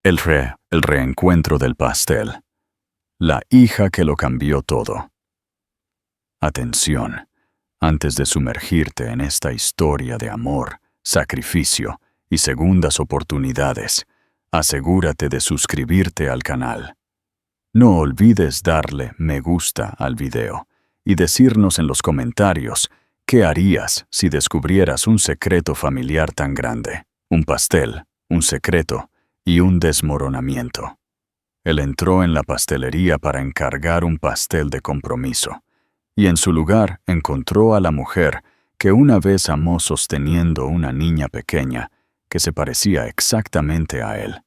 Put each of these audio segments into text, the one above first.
El reencuentro del pastel. La hija que lo cambió todo. Atención, antes de sumergirte en esta historia de amor, sacrificio y segundas oportunidades, asegúrate de suscribirte al canal. No olvides darle me gusta al video y decirnos en los comentarios qué harías si descubrieras un secreto familiar tan grande, un pastel, un secreto y un desmoronamiento. Él entró en la pastelería para encargar un pastel de compromiso, y en su lugar encontró a la mujer que una vez amó sosteniendo una niña pequeña que se parecía exactamente a él.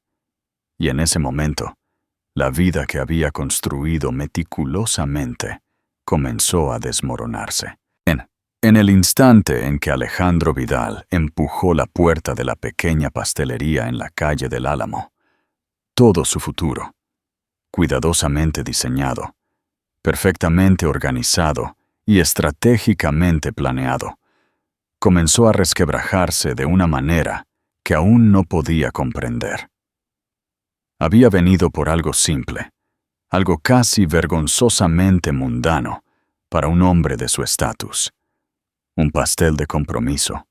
Y en ese momento, la vida que había construido meticulosamente comenzó a desmoronarse. En el instante en que Alejandro Vidal empujó la puerta de la pequeña pastelería en la calle del Álamo, todo su futuro, cuidadosamente diseñado, perfectamente organizado y estratégicamente planeado, comenzó a resquebrajarse de una manera que aún no podía comprender. Había venido por algo simple, algo casi vergonzosamente mundano para un hombre de su estatus. Un pastel de compromiso,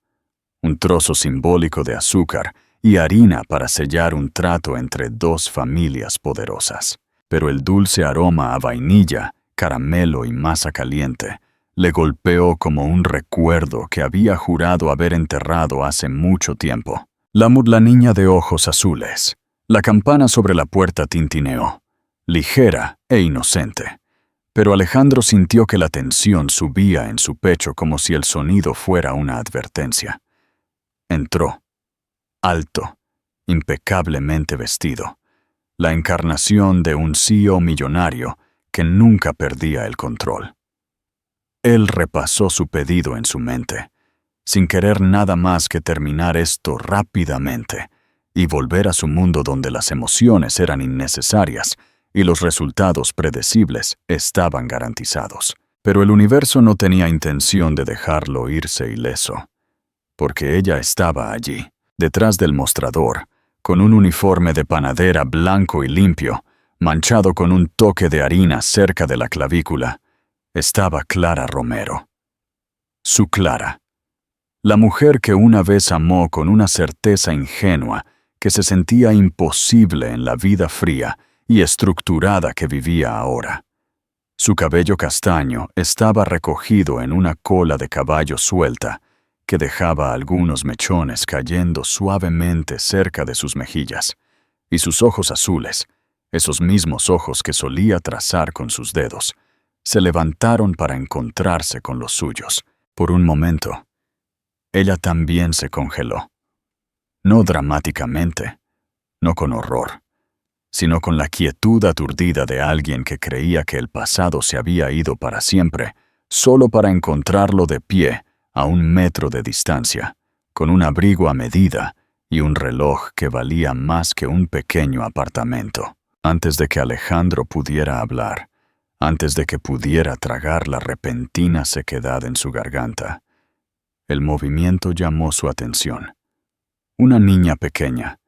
un trozo simbólico de azúcar y harina para sellar un trato entre dos familias poderosas. Pero el dulce aroma a vainilla, caramelo y masa caliente le golpeó como un recuerdo que había jurado haber enterrado hace mucho tiempo. La niña de ojos azules. La campana sobre la puerta tintineó, ligera e inocente. Pero Alejandro sintió que la tensión subía en su pecho como si el sonido fuera una advertencia. Entró, alto, impecablemente vestido, la encarnación de un CEO millonario que nunca perdía el control. Él repasó su pedido en su mente, sin querer nada más que terminar esto rápidamente y volver a su mundo donde las emociones eran innecesarias y los resultados predecibles estaban garantizados. Pero el universo no tenía intención de dejarlo irse ileso, porque ella estaba allí, detrás del mostrador, con un uniforme de panadera blanco y limpio, manchado con un toque de harina cerca de la clavícula. Estaba Clara Romero. Su Clara. La mujer que una vez amó con una certeza ingenua que se sentía imposible en la vida fría y estructurada que vivía ahora. Su cabello castaño estaba recogido en una cola de caballo suelta que dejaba algunos mechones cayendo suavemente cerca de sus mejillas, y sus ojos azules, esos mismos ojos que solía trazar con sus dedos, se levantaron para encontrarse con los suyos. Por un momento, ella también se congeló. No dramáticamente, no con horror, sino con la quietud aturdida de alguien que creía que el pasado se había ido para siempre, solo para encontrarlo de pie a 1 metro de distancia, con un abrigo a medida y un reloj que valía más que un pequeño apartamento. Antes de que Alejandro pudiera hablar, antes de que pudiera tragar la repentina sequedad en su garganta, el movimiento llamó su atención. Una niña pequeña,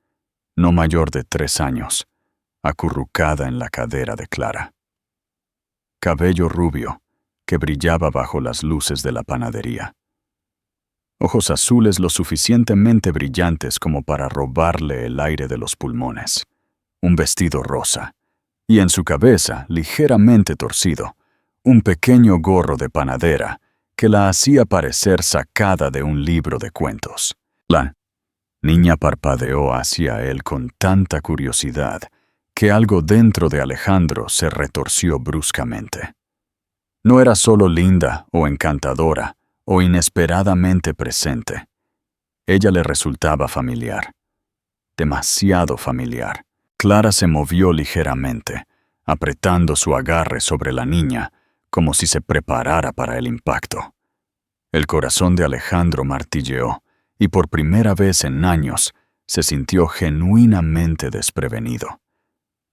no mayor de 3 años, acurrucada en la cadera de Clara. Cabello rubio, que brillaba bajo las luces de la panadería. Ojos azules lo suficientemente brillantes como para robarle el aire de los pulmones. Un vestido rosa, y en su cabeza, ligeramente torcido, un pequeño gorro de panadera que la hacía parecer sacada de un libro de cuentos. La niña parpadeó hacia él con tanta curiosidad que algo dentro de Alejandro se retorció bruscamente. No era solo linda o encantadora o inesperadamente presente. Ella le resultaba familiar. Demasiado familiar. Clara se movió ligeramente, apretando su agarre sobre la niña, como si se preparara para el impacto. El corazón de Alejandro martilleó, y por primera vez en años se sintió genuinamente desprevenido.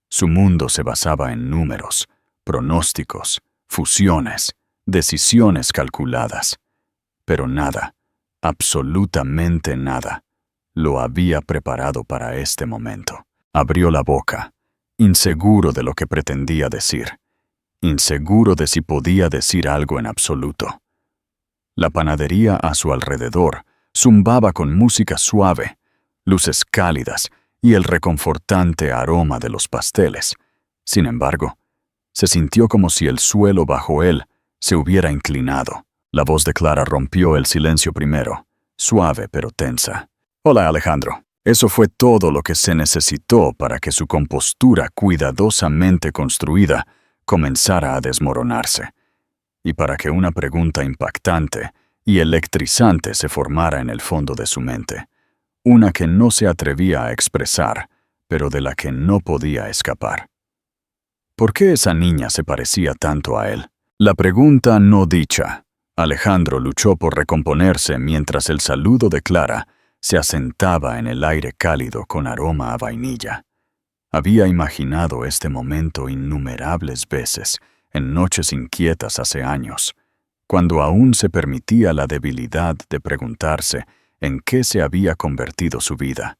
Su mundo se basaba en números, pronósticos, fusiones, decisiones calculadas. Pero nada, absolutamente nada, lo había preparado para este momento. Abrió la boca, inseguro de lo que pretendía decir, inseguro de si podía decir algo en absoluto. La panadería a su alrededor zumbaba con música suave, luces cálidas y el reconfortante aroma de los pasteles. Sin embargo, se sintió como si el suelo bajo él se hubiera inclinado. La voz de Clara rompió el silencio primero, suave pero tensa. «Hola, Alejandro». Eso fue todo lo que se necesitó para que su compostura cuidadosamente construida comenzara a desmoronarse, y para que una pregunta impactante y electrizante se formara en el fondo de su mente, una que no se atrevía a expresar, pero de la que no podía escapar. ¿Por qué esa niña se parecía tanto a él? La pregunta no dicha. Alejandro luchó por recomponerse mientras el saludo de Clara se asentaba en el aire cálido con aroma a vainilla. Había imaginado este momento innumerables veces, en noches inquietas hace años, cuando aún se permitía la debilidad de preguntarse en qué se había convertido su vida.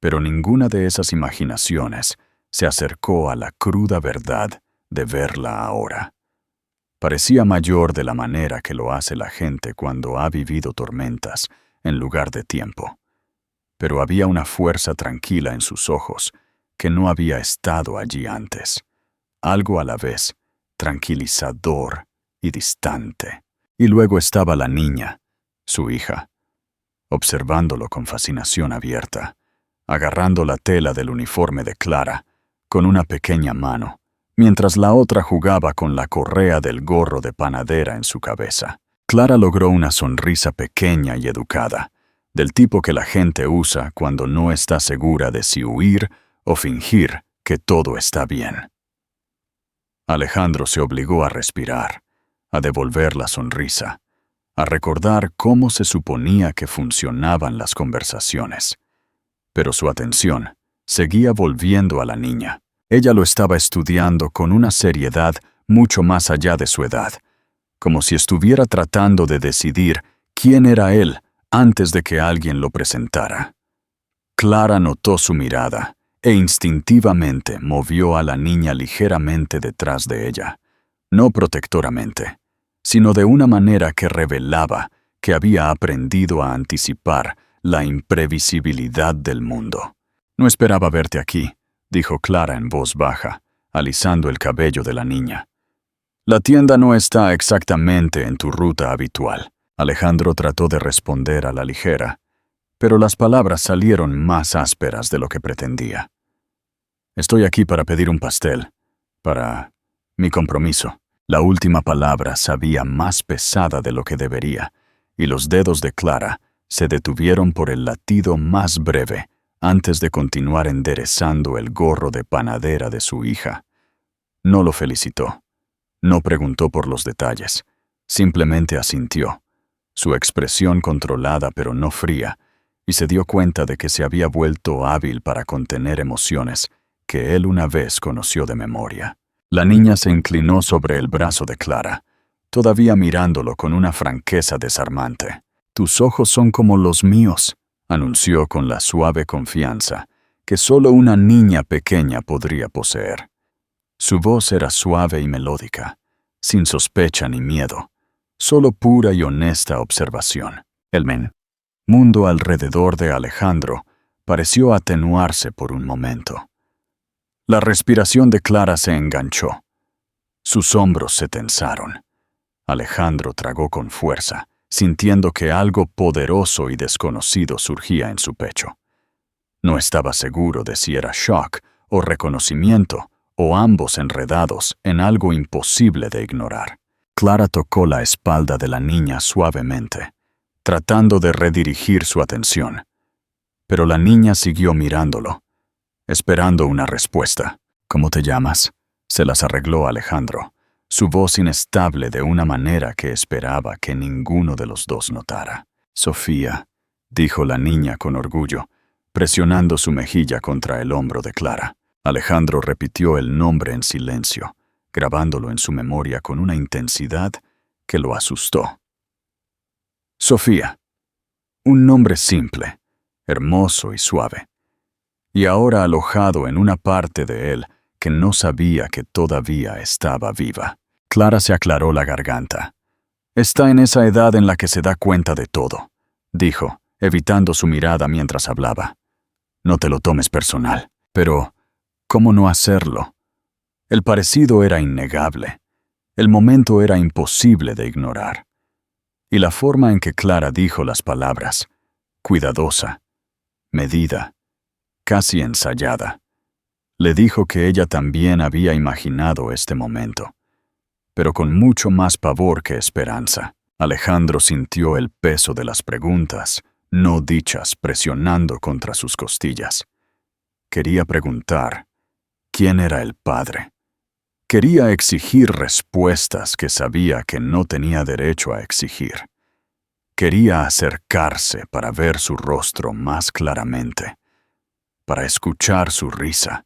Pero ninguna de esas imaginaciones se acercó a la cruda verdad de verla ahora. Parecía mayor de la manera que lo hace la gente cuando ha vivido tormentas en lugar de tiempo. Pero había una fuerza tranquila en sus ojos que no había estado allí antes. Algo a la vez tranquilizador y distante. Y luego estaba la niña, su hija, observándolo con fascinación abierta, agarrando la tela del uniforme de Clara con una pequeña mano, mientras la otra jugaba con la correa del gorro de panadera en su cabeza. Clara logró una sonrisa pequeña y educada, del tipo que la gente usa cuando no está segura de si huir o fingir que todo está bien. Alejandro se obligó a respirar, a devolver la sonrisa, a recordar cómo se suponía que funcionaban las conversaciones. Pero su atención seguía volviendo a la niña. Ella lo estaba estudiando con una seriedad mucho más allá de su edad, como si estuviera tratando de decidir quién era él antes de que alguien lo presentara. Clara notó su mirada e instintivamente movió a la niña ligeramente detrás de ella, no protectoramente, sino de una manera que revelaba que había aprendido a anticipar la imprevisibilidad del mundo. «No esperaba verte aquí», dijo Clara en voz baja, alisando el cabello de la niña. «La tienda no está exactamente en tu ruta habitual». Alejandro trató de responder a la ligera, pero las palabras salieron más ásperas de lo que pretendía. «Estoy aquí para pedir un pastel, para mi compromiso». La última palabra sabía más pesada de lo que debería, y los dedos de Clara se detuvieron por el latido más breve antes de continuar enderezando el gorro de panadera de su hija. No lo felicitó. No preguntó por los detalles. Simplemente asintió, su expresión controlada pero no fría, y se dio cuenta de que se había vuelto hábil para contener emociones que él una vez conoció de memoria. La niña se inclinó sobre el brazo de Clara, todavía mirándolo con una franqueza desarmante. «Tus ojos son como los míos», anunció con la suave confianza que solo una niña pequeña podría poseer. Su voz era suave y melódica, sin sospecha ni miedo, solo pura y honesta observación. El mundo alrededor de Alejandro pareció atenuarse por un momento. La respiración de Clara se enganchó. Sus hombros se tensaron. Alejandro tragó con fuerza, sintiendo que algo poderoso y desconocido surgía en su pecho. No estaba seguro de si era shock o reconocimiento, o ambos enredados en algo imposible de ignorar. Clara tocó la espalda de la niña suavemente, tratando de redirigir su atención. Pero la niña siguió mirándolo, esperando una respuesta. «¿Cómo te llamas?», se las arregló Alejandro, su voz inestable de una manera que esperaba que ninguno de los dos notara. «Sofía», dijo la niña con orgullo, presionando su mejilla contra el hombro de Clara. Alejandro repitió el nombre en silencio, grabándolo en su memoria con una intensidad que lo asustó. Sofía. Un nombre simple, hermoso y suave. y ahora alojado en una parte de él que no sabía que todavía estaba viva. Clara se aclaró la garganta. «Está en esa edad en la que se da cuenta de todo», dijo, evitando su mirada mientras hablaba. «No te lo tomes personal. Pero, ¿cómo no hacerlo? El parecido era innegable. El momento era imposible de ignorar. Y la forma en que Clara dijo las palabras, cuidadosa, medida, casi ensayada, le dijo que ella también había imaginado este momento, pero con mucho más pavor que esperanza. Alejandro sintió el peso de las preguntas, no dichas, presionando contra sus costillas. Quería preguntar, ¿quién era el padre? Quería exigir respuestas que sabía que no tenía derecho a exigir. Quería acercarse para ver su rostro más claramente, para escuchar su risa,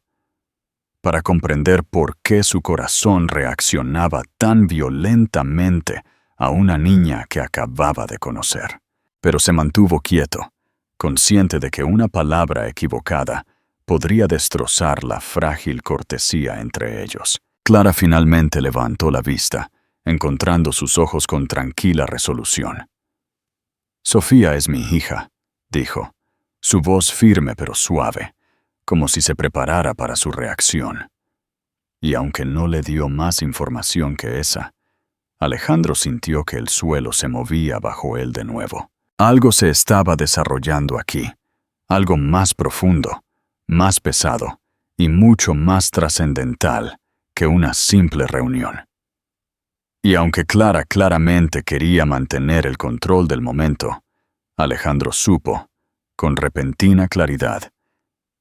para comprender por qué su corazón reaccionaba tan violentamente a una niña que acababa de conocer. Pero se mantuvo quieto, consciente de que una palabra equivocada podría destrozar la frágil cortesía entre ellos. Clara finalmente levantó la vista, encontrando sus ojos con tranquila resolución. «Sofía es mi hija», dijo, su voz firme pero suave, como si se preparara para su reacción. Y aunque no le dio más información que esa, Alejandro sintió que el suelo se movía bajo él de nuevo. Algo se estaba desarrollando aquí, algo más profundo, más pesado y mucho más trascendental que una simple reunión. Y aunque Clara claramente quería mantener el control del momento, Alejandro supo, con repentina claridad,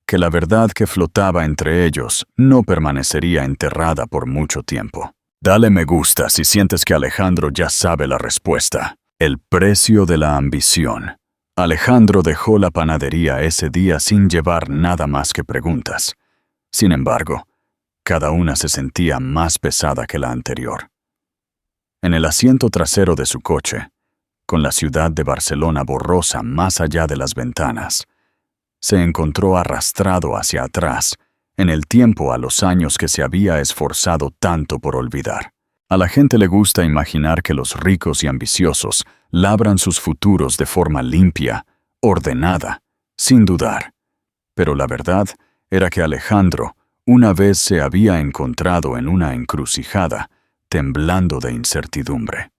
que la verdad que flotaba entre ellos no permanecería enterrada por mucho tiempo. Dale me gusta si sientes que Alejandro ya sabe la respuesta. El precio de la ambición. Alejandro dejó la panadería ese día sin llevar nada más que preguntas. Sin embargo, cada una se sentía más pesada que la anterior. En el asiento trasero de su coche, con la ciudad de Barcelona borrosa más allá de las ventanas, se encontró arrastrado hacia atrás, en el tiempo a los años que se había esforzado tanto por olvidar. A la gente le gusta imaginar que los ricos y ambiciosos labran sus futuros de forma limpia, ordenada, sin dudar. Pero la verdad era que Alejandro una vez se había encontrado en una encrucijada, temblando de incertidumbre.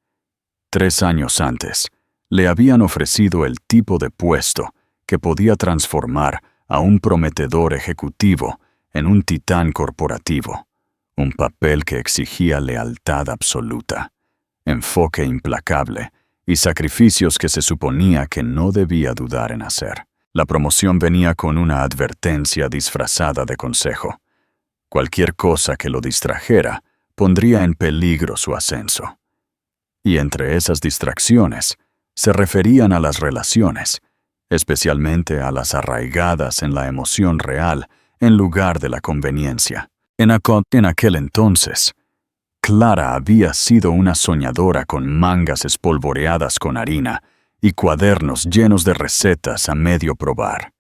3 años antes, le habían ofrecido el tipo de puesto que podía transformar a un prometedor ejecutivo en un titán corporativo, un papel que exigía lealtad absoluta, enfoque implacable y sacrificios que se suponía que no debía dudar en hacer. La promoción venía con una advertencia disfrazada de consejo. Cualquier cosa que lo distrajera pondría en peligro su ascenso. Y entre esas distracciones se referían a las relaciones, especialmente a las arraigadas en la emoción real en lugar de la conveniencia. En aquel entonces, Clara había sido una soñadora con mangas espolvoreadas con harina y cuadernos llenos de recetas a medio probar.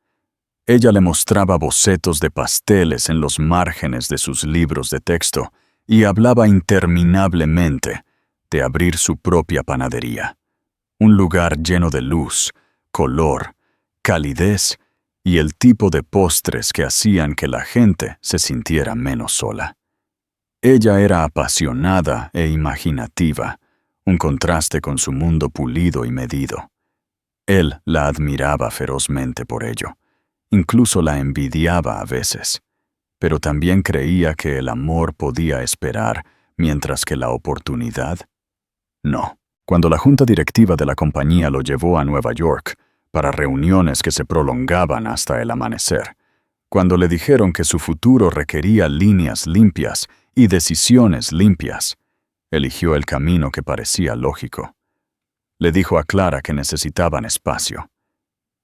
Ella le mostraba bocetos de pasteles en los márgenes de sus libros de texto y hablaba interminablemente de abrir su propia panadería, un lugar lleno de luz, color, calidez y el tipo de postres que hacían que la gente se sintiera menos sola. Ella era apasionada e imaginativa, un contraste con su mundo pulido y medido. Él la admiraba ferozmente por ello. Incluso la envidiaba a veces, pero también creía que el amor podía esperar, mientras que la oportunidad no. Cuando la junta directiva de la compañía lo llevó a Nueva York para reuniones que se prolongaban hasta el amanecer, cuando le dijeron que su futuro requería líneas limpias y decisiones limpias, eligió el camino que parecía lógico. Le dijo a Clara que necesitaban espacio.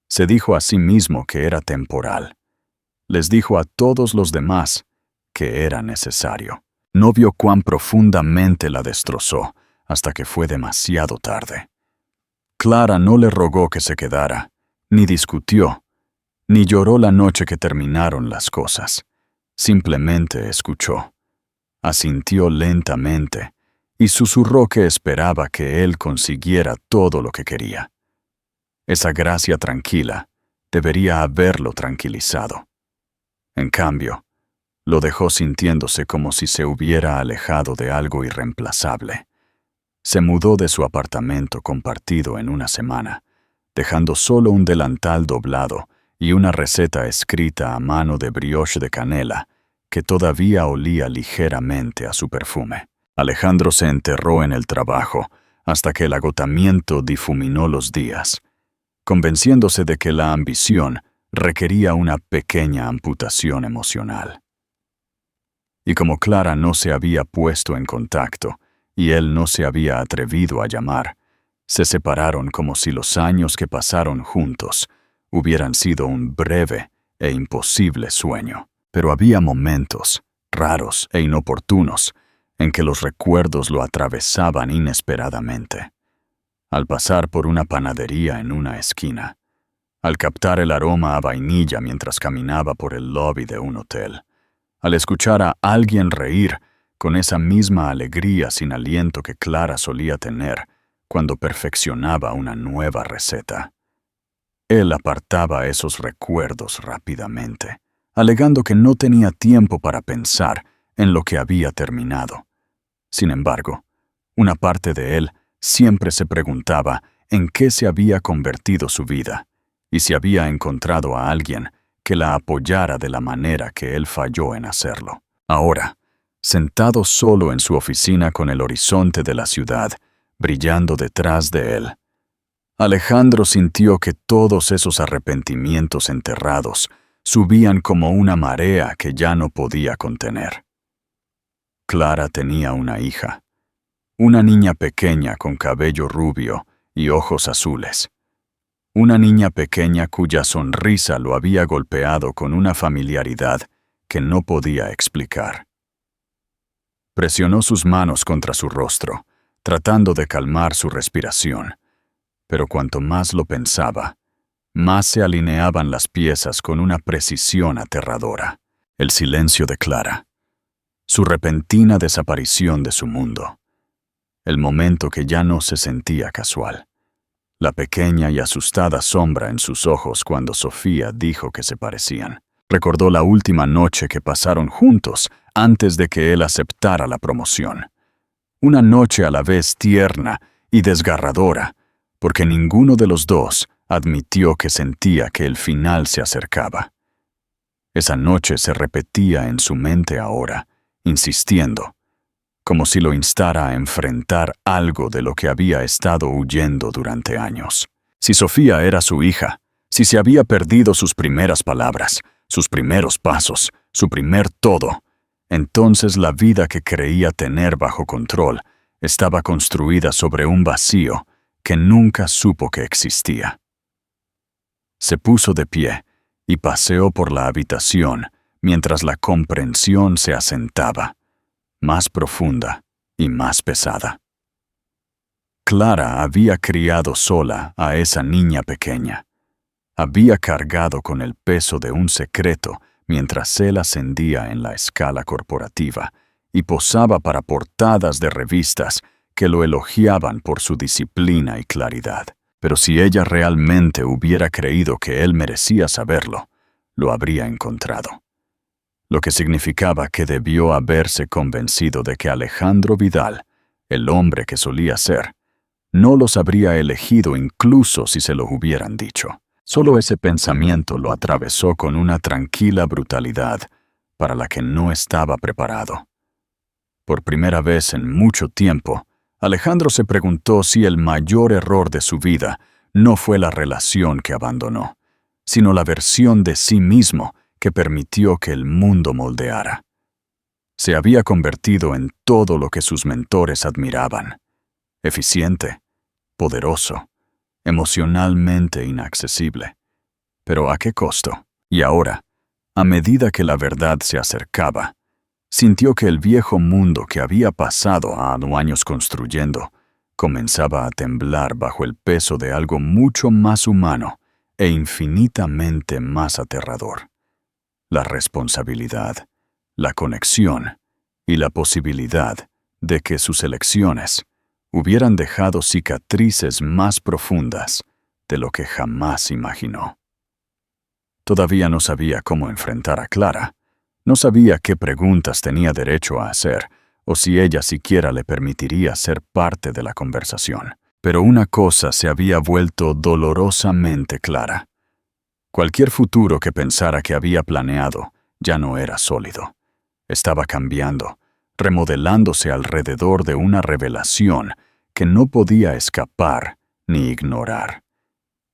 Se dijo a sí mismo que era temporal. Les dijo a todos los demás que era necesario. No vio cuán profundamente la destrozó hasta que fue demasiado tarde. Clara no le rogó que se quedara, ni discutió, Ni lloró la noche que terminaron las cosas. Simplemente escuchó. Asintió lentamente y susurró que esperaba que él consiguiera todo lo que quería. Esa gracia tranquila debería haberlo tranquilizado. En cambio, lo dejó sintiéndose como si se hubiera alejado de algo irreemplazable. Se mudó de su apartamento compartido en una semana, dejando solo un delantal doblado y una receta escrita a mano de brioche de canela que todavía olía ligeramente a su perfume. Alejandro se enterró en el trabajo hasta que el agotamiento difuminó los días, convenciéndose de que la ambición requería una pequeña amputación emocional. Y como Clara no se había puesto en contacto y él no se había atrevido a llamar, se separaron como si los años que pasaron juntos hubieran sido un breve e imposible sueño. Pero había momentos, raros e inoportunos, en que los recuerdos lo atravesaban inesperadamente. Al pasar por una panadería en una esquina, al captar el aroma a vainilla mientras caminaba por el lobby de un hotel, al escuchar a alguien reír con esa misma alegría sin aliento que Clara solía tener cuando perfeccionaba una nueva receta. Él apartaba esos recuerdos rápidamente, alegando que no tenía tiempo para pensar en lo que había terminado. Sin embargo, una parte de él siempre se preguntaba en qué se había convertido su vida y si había encontrado a alguien que la apoyara de la manera que él falló en hacerlo. Ahora, sentado solo en su oficina con el horizonte de la ciudad brillando detrás de él, Alejandro sintió que todos esos arrepentimientos enterrados subían como una marea que ya no podía contener. Clara tenía una hija, una niña pequeña con cabello rubio y ojos azules. Una niña pequeña cuya sonrisa lo había golpeado con una familiaridad que no podía explicar. Presionó sus manos contra su rostro, tratando de calmar su respiración, pero cuanto más lo pensaba, más se alineaban las piezas con una precisión aterradora. El silencio de Clara, su repentina desaparición de su mundo, el momento que ya no se sentía casual, la pequeña y asustada sombra en sus ojos cuando Sofía dijo que se parecían. Recordó la última noche que pasaron juntos antes de que él aceptara la promoción. Una noche a la vez tierna y desgarradora, porque ninguno de los dos admitió que sentía que el final se acercaba. Esa noche se repetía en su mente ahora, insistiendo, como si lo instara a enfrentar algo de lo que había estado huyendo durante años. Si Sofía era su hija, si se había perdido sus primeras palabras, sus primeros pasos, su primer todo, entonces la vida que creía tener bajo control estaba construida sobre un vacío que nunca supo que existía. Se puso de pie y paseó por la habitación mientras la comprensión se asentaba, más profunda y más pesada. Clara había criado sola a esa niña pequeña. Había cargado con el peso de un secreto mientras él ascendía en la escala corporativa y posaba para portadas de revistas que lo elogiaban por su disciplina y claridad. Pero si ella realmente hubiera creído que él merecía saberlo, lo habría encontrado. Lo que significaba que debió haberse convencido de que Alejandro Vidal, el hombre que solía ser, no los habría elegido incluso si se lo hubieran dicho. Solo ese pensamiento lo atravesó con una tranquila brutalidad para la que no estaba preparado. Por primera vez en mucho tiempo, Alejandro se preguntó si el mayor error de su vida no fue la relación que abandonó, sino la versión de sí mismo que permitió que el mundo moldeara. Se había convertido en todo lo que sus mentores admiraban: eficiente, poderoso, emocionalmente inaccesible. ¿Pero a qué costo? Y ahora, a medida que la verdad se acercaba, sintió que el viejo mundo que había pasado años construyendo comenzaba a temblar bajo el peso de algo mucho más humano e infinitamente más aterrador: la responsabilidad, la conexión y la posibilidad de que sus elecciones hubieran dejado cicatrices más profundas de lo que jamás imaginó. Todavía no sabía cómo enfrentar a Clara. No sabía qué preguntas tenía derecho a hacer, o si ella siquiera le permitiría ser parte de la conversación. Pero una cosa se había vuelto dolorosamente clara: cualquier futuro que pensara que había planeado ya no era sólido. Estaba cambiando, remodelándose alrededor de una revelación que no podía escapar ni ignorar.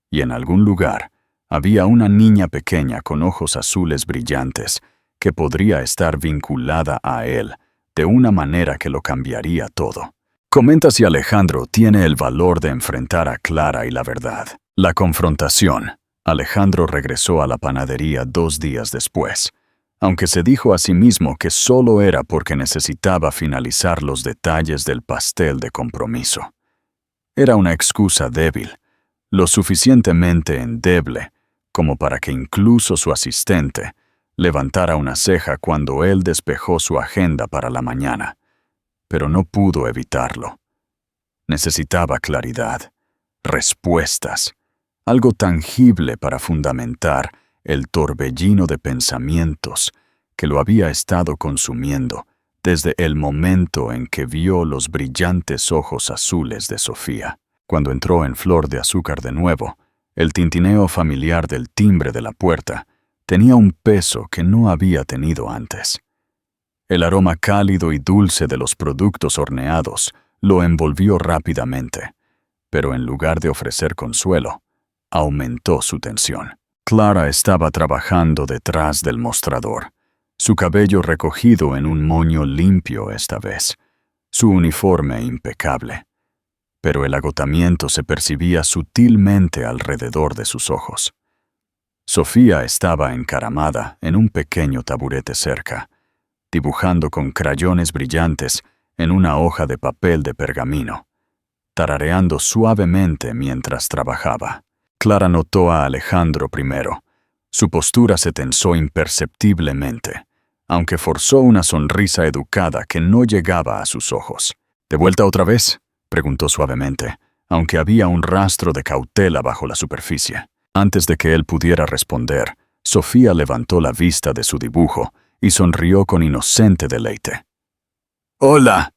Y en algún lugar había una niña pequeña con ojos azules brillantes que podría estar vinculada a él de una manera que lo cambiaría todo. Comenta si Alejandro tiene el valor de enfrentar a Clara y la verdad. La confrontación. Alejandro regresó a la panadería 2 días después, aunque se dijo a sí mismo que solo era porque necesitaba finalizar los detalles del pastel de compromiso. Era una excusa débil, lo suficientemente endeble como para que incluso su asistente levantara una ceja cuando él despejó su agenda para la mañana, pero no pudo evitarlo. Necesitaba claridad, respuestas, algo tangible para fundamentar el torbellino de pensamientos que lo había estado consumiendo desde el momento en que vio los brillantes ojos azules de Sofía. Cuando entró en Flor de Azúcar de nuevo, el tintineo familiar del timbre de la puerta tenía un peso que no había tenido antes. El aroma cálido y dulce de los productos horneados lo envolvió rápidamente, pero en lugar de ofrecer consuelo, aumentó su tensión. Clara estaba trabajando detrás del mostrador, su cabello recogido en un moño limpio esta vez, su uniforme impecable. Pero el agotamiento se percibía sutilmente alrededor de sus ojos. Sofía estaba encaramada en un pequeño taburete cerca, dibujando con crayones brillantes en una hoja de papel de pergamino, tarareando suavemente mientras trabajaba. Clara notó a Alejandro primero. Su postura se tensó imperceptiblemente, aunque forzó una sonrisa educada que no llegaba a sus ojos. ¿De vuelta otra vez?, preguntó suavemente, aunque había un rastro de cautela bajo la superficie. Antes de que él pudiera responder, Sofía levantó la vista de su dibujo y sonrió con inocente deleite. «¡Hola!»,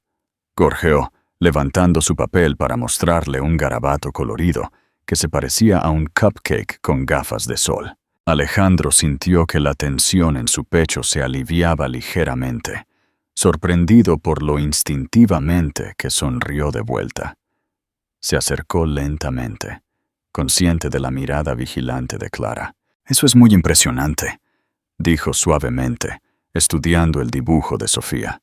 gorjeó, levantando su papel para mostrarle un garabato colorido que se parecía a un cupcake con gafas de sol. Alejandro sintió que la tensión en su pecho se aliviaba ligeramente, sorprendido por lo instintivamente que sonrió de vuelta. Se acercó lentamente, consciente de la mirada vigilante de Clara. «Eso es muy impresionante», dijo suavemente, estudiando el dibujo de Sofía.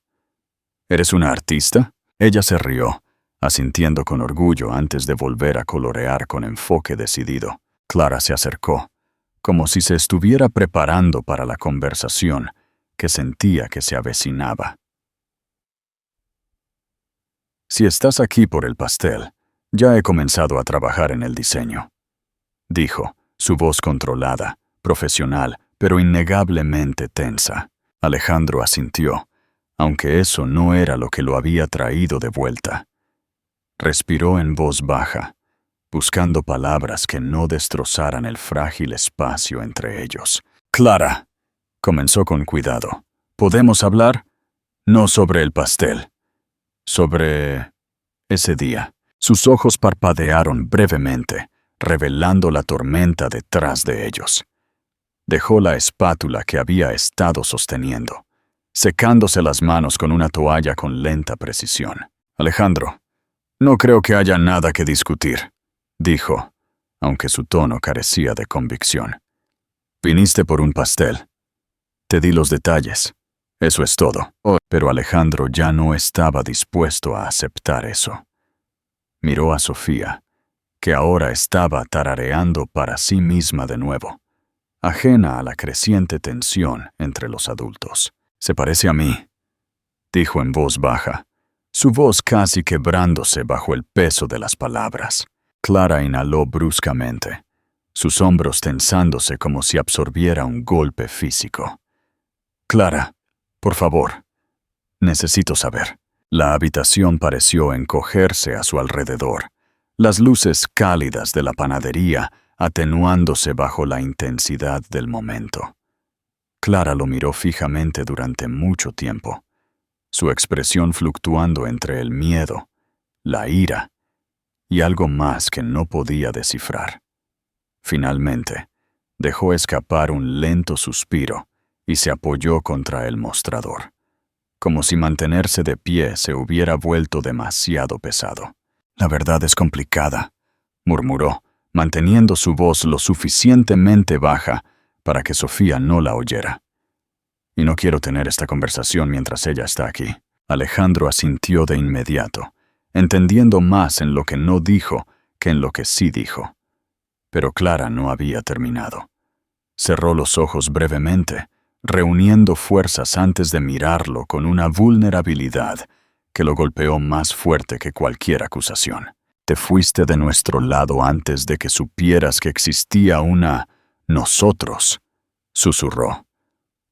«¿Eres una artista?». Ella se rió, asintiendo con orgullo antes de volver a colorear con enfoque decidido. Clara se acercó, como si se estuviera preparando para la conversación que sentía que se avecinaba. «Si estás aquí por el pastel, ya he comenzado a trabajar en el diseño», dijo, su voz controlada, profesional, pero innegablemente tensa. Alejandro asintió, aunque eso no era lo que lo había traído de vuelta. Respiró en voz baja, buscando palabras que no destrozaran el frágil espacio entre ellos. «Clara», comenzó con cuidado, «¿podemos hablar? No sobre el pastel. Sobre ese día». Sus ojos parpadearon brevemente, revelando la tormenta detrás de ellos. Dejó la espátula que había estado sosteniendo, secándose las manos con una toalla con lenta precisión. «Alejandro, no creo que haya nada que discutir», dijo, aunque su tono carecía de convicción. «Viniste por un pastel. Te di los detalles. Eso es todo». Pero Alejandro ya no estaba dispuesto a aceptar eso. Miró a Sofía, que ahora estaba tarareando para sí misma de nuevo, ajena a la creciente tensión entre los adultos. «Se parece a mí», dijo en voz baja, su voz casi quebrándose bajo el peso de las palabras. Clara inhaló bruscamente, sus hombros tensándose como si absorbiera un golpe físico. «Clara, por favor, necesito saber». La habitación pareció encogerse a su alrededor, las luces cálidas de la panadería atenuándose bajo la intensidad del momento. Clara lo miró fijamente durante mucho tiempo, su expresión fluctuando entre el miedo, la ira y algo más que no podía descifrar. Finalmente, dejó escapar un lento suspiro y se apoyó contra el mostrador, como si mantenerse de pie se hubiera vuelto demasiado pesado. «La verdad es complicada», murmuró, manteniendo su voz lo suficientemente baja para que Sofía no la oyera. «Y no quiero tener esta conversación mientras ella está aquí». Alejandro asintió de inmediato, entendiendo más en lo que no dijo que en lo que sí dijo. Pero Clara no había terminado. Cerró los ojos brevemente, reuniendo fuerzas antes de mirarlo con una vulnerabilidad que lo golpeó más fuerte que cualquier acusación. «Te fuiste de nuestro lado antes de que supieras que existía una nosotros», susurró.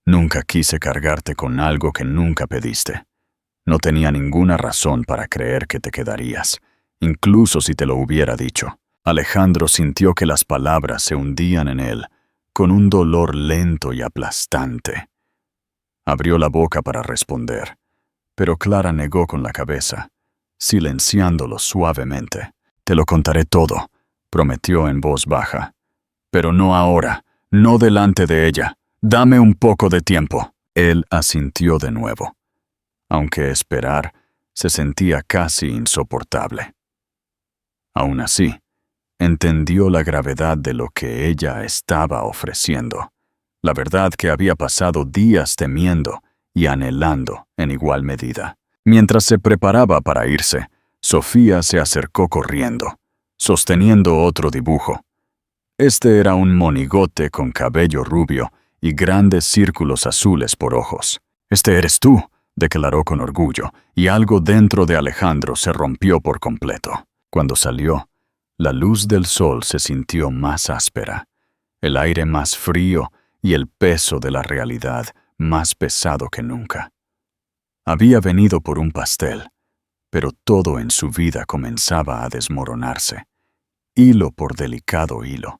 «Nunca quise cargarte con algo que nunca pediste. No tenía ninguna razón para creer que te quedarías, incluso si te lo hubiera dicho». Alejandro sintió que las palabras se hundían en él, con un dolor lento y aplastante. Abrió la boca para responder, pero Clara negó con la cabeza, silenciándolo suavemente. «Te lo contaré todo», prometió en voz baja. «Pero no ahora, no delante de ella. Dame un poco de tiempo». Él asintió de nuevo, aunque esperar se sentía casi insoportable. Aún así, entendió la gravedad de lo que ella estaba ofreciendo, la verdad que había pasado días temiendo y anhelando en igual medida. Mientras se preparaba para irse, Sofía se acercó corriendo, sosteniendo otro dibujo. Este era un monigote con cabello rubio y grandes círculos azules por ojos. «Este eres tú», declaró con orgullo, y algo dentro de Alejandro se rompió por completo. Cuando salió, la luz del sol se sintió más áspera, el aire más frío y el peso de la realidad más pesado que nunca. Había venido por un pastel, pero todo en su vida comenzaba a desmoronarse, hilo por delicado hilo,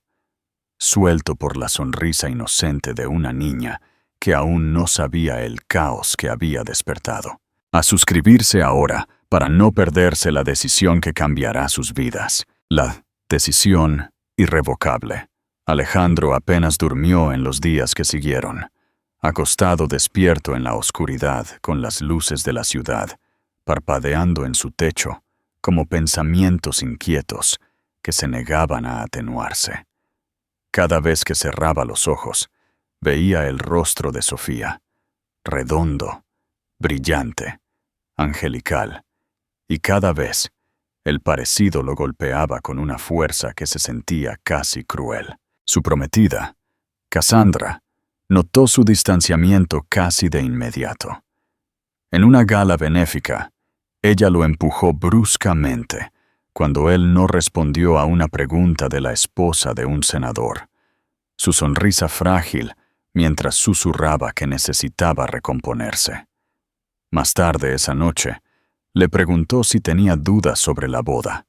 suelto por la sonrisa inocente de una niña que aún no sabía el caos que había despertado. A suscribirse ahora para no perderse la decisión que cambiará sus vidas. La decisión irrevocable. Alejandro apenas durmió en los días que siguieron, acostado despierto en la oscuridad con las luces de la ciudad, parpadeando en su techo como pensamientos inquietos que se negaban a atenuarse. Cada vez que cerraba los ojos, veía el rostro de Sofía, redondo, brillante, angelical, y cada vez el parecido lo golpeaba con una fuerza que se sentía casi cruel. Su prometida, Cassandra, notó su distanciamiento casi de inmediato. En una gala benéfica, ella lo empujó bruscamente cuando él no respondió a una pregunta de la esposa de un senador. Su sonrisa frágil mientras susurraba que necesitaba recomponerse. Más tarde esa noche, le preguntó si tenía dudas sobre la boda,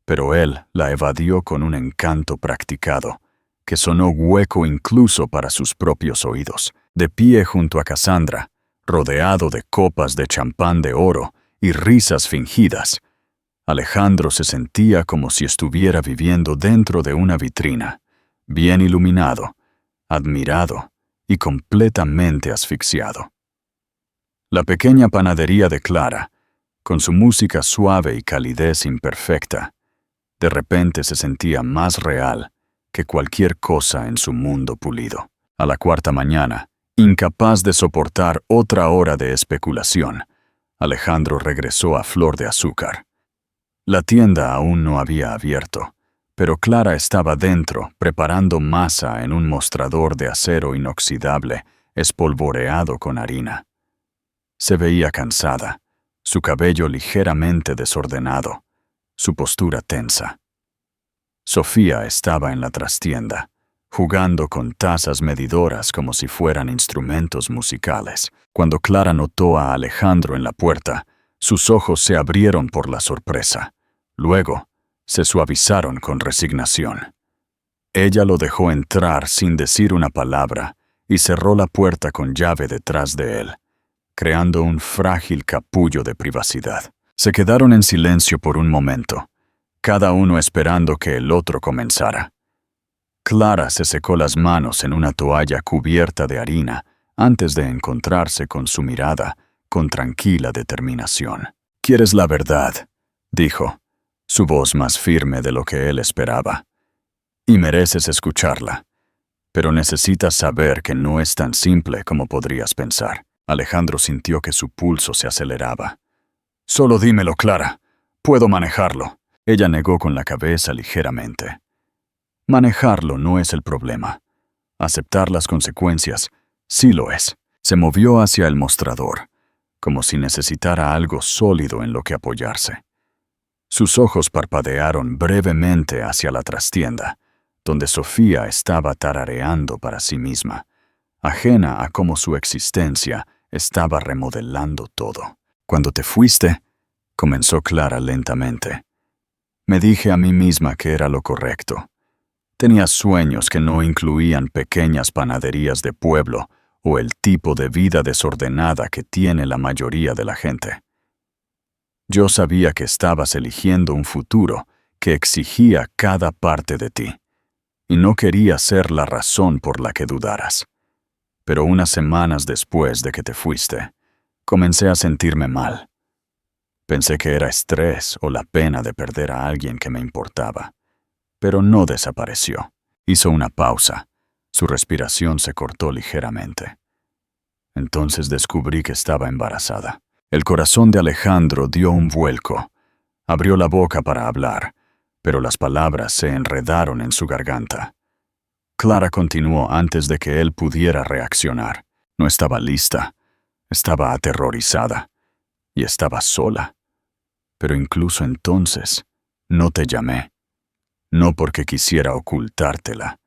pero él la evadió con un encanto practicado, que sonó hueco incluso para sus propios oídos. De pie junto a Cassandra, rodeado de copas de champán de oro y risas fingidas, Alejandro se sentía como si estuviera viviendo dentro de una vitrina, bien iluminado, admirado y completamente asfixiado. La pequeña panadería de Clara, con su música suave y calidez imperfecta, de repente se sentía más real que cualquier cosa en su mundo pulido. A la cuarta mañana, incapaz de soportar otra hora de especulación, Alejandro regresó a Flor de Azúcar. La tienda aún no había abierto, pero Clara estaba dentro preparando masa en un mostrador de acero inoxidable espolvoreado con harina. Se veía cansada, su cabello ligeramente desordenado, su postura tensa. Sofía estaba en la trastienda, jugando con tazas medidoras como si fueran instrumentos musicales. Cuando Clara notó a Alejandro en la puerta, sus ojos se abrieron por la sorpresa. Luego, se suavizaron con resignación. Ella lo dejó entrar sin decir una palabra y cerró la puerta con llave detrás de él, creando un frágil capullo de privacidad. Se quedaron en silencio por un momento, cada uno esperando que el otro comenzara. Clara se secó las manos en una toalla cubierta de harina antes de encontrarse con su mirada con tranquila determinación. «¿Quieres la verdad?», dijo, su voz más firme de lo que él esperaba. «Y mereces escucharla, pero necesitas saber que no es tan simple como podrías pensar». Alejandro sintió que su pulso se aceleraba. «Solo dímelo, Clara. Puedo manejarlo». Ella negó con la cabeza ligeramente. Manejarlo no es el problema. Aceptar las consecuencias sí lo es. Se movió hacia el mostrador, como si necesitara algo sólido en lo que apoyarse. Sus ojos parpadearon brevemente hacia la trastienda, donde Sofía estaba tarareando para sí misma, ajena a cómo su existencia estaba remodelando todo. «Cuando te fuiste», comenzó Clara lentamente, «me dije a mí misma que era lo correcto. Tenía sueños que no incluían pequeñas panaderías de pueblo o el tipo de vida desordenada que tiene la mayoría de la gente. Yo sabía que estabas eligiendo un futuro que exigía cada parte de ti, y no quería ser la razón por la que dudaras. Pero unas semanas después de que te fuiste, comencé a sentirme mal. Pensé que era estrés o la pena de perder a alguien que me importaba. Pero no desapareció». Hizo una pausa. Su respiración se cortó ligeramente. Entonces descubrí que estaba embarazada. El corazón de Alejandro dio un vuelco. Abrió la boca para hablar, pero las palabras se enredaron en su garganta. Clara continuó antes de que él pudiera reaccionar. No estaba lista. Estaba aterrorizada. Y estaba sola. Pero incluso entonces, no te llamé. No porque quisiera ocultártela,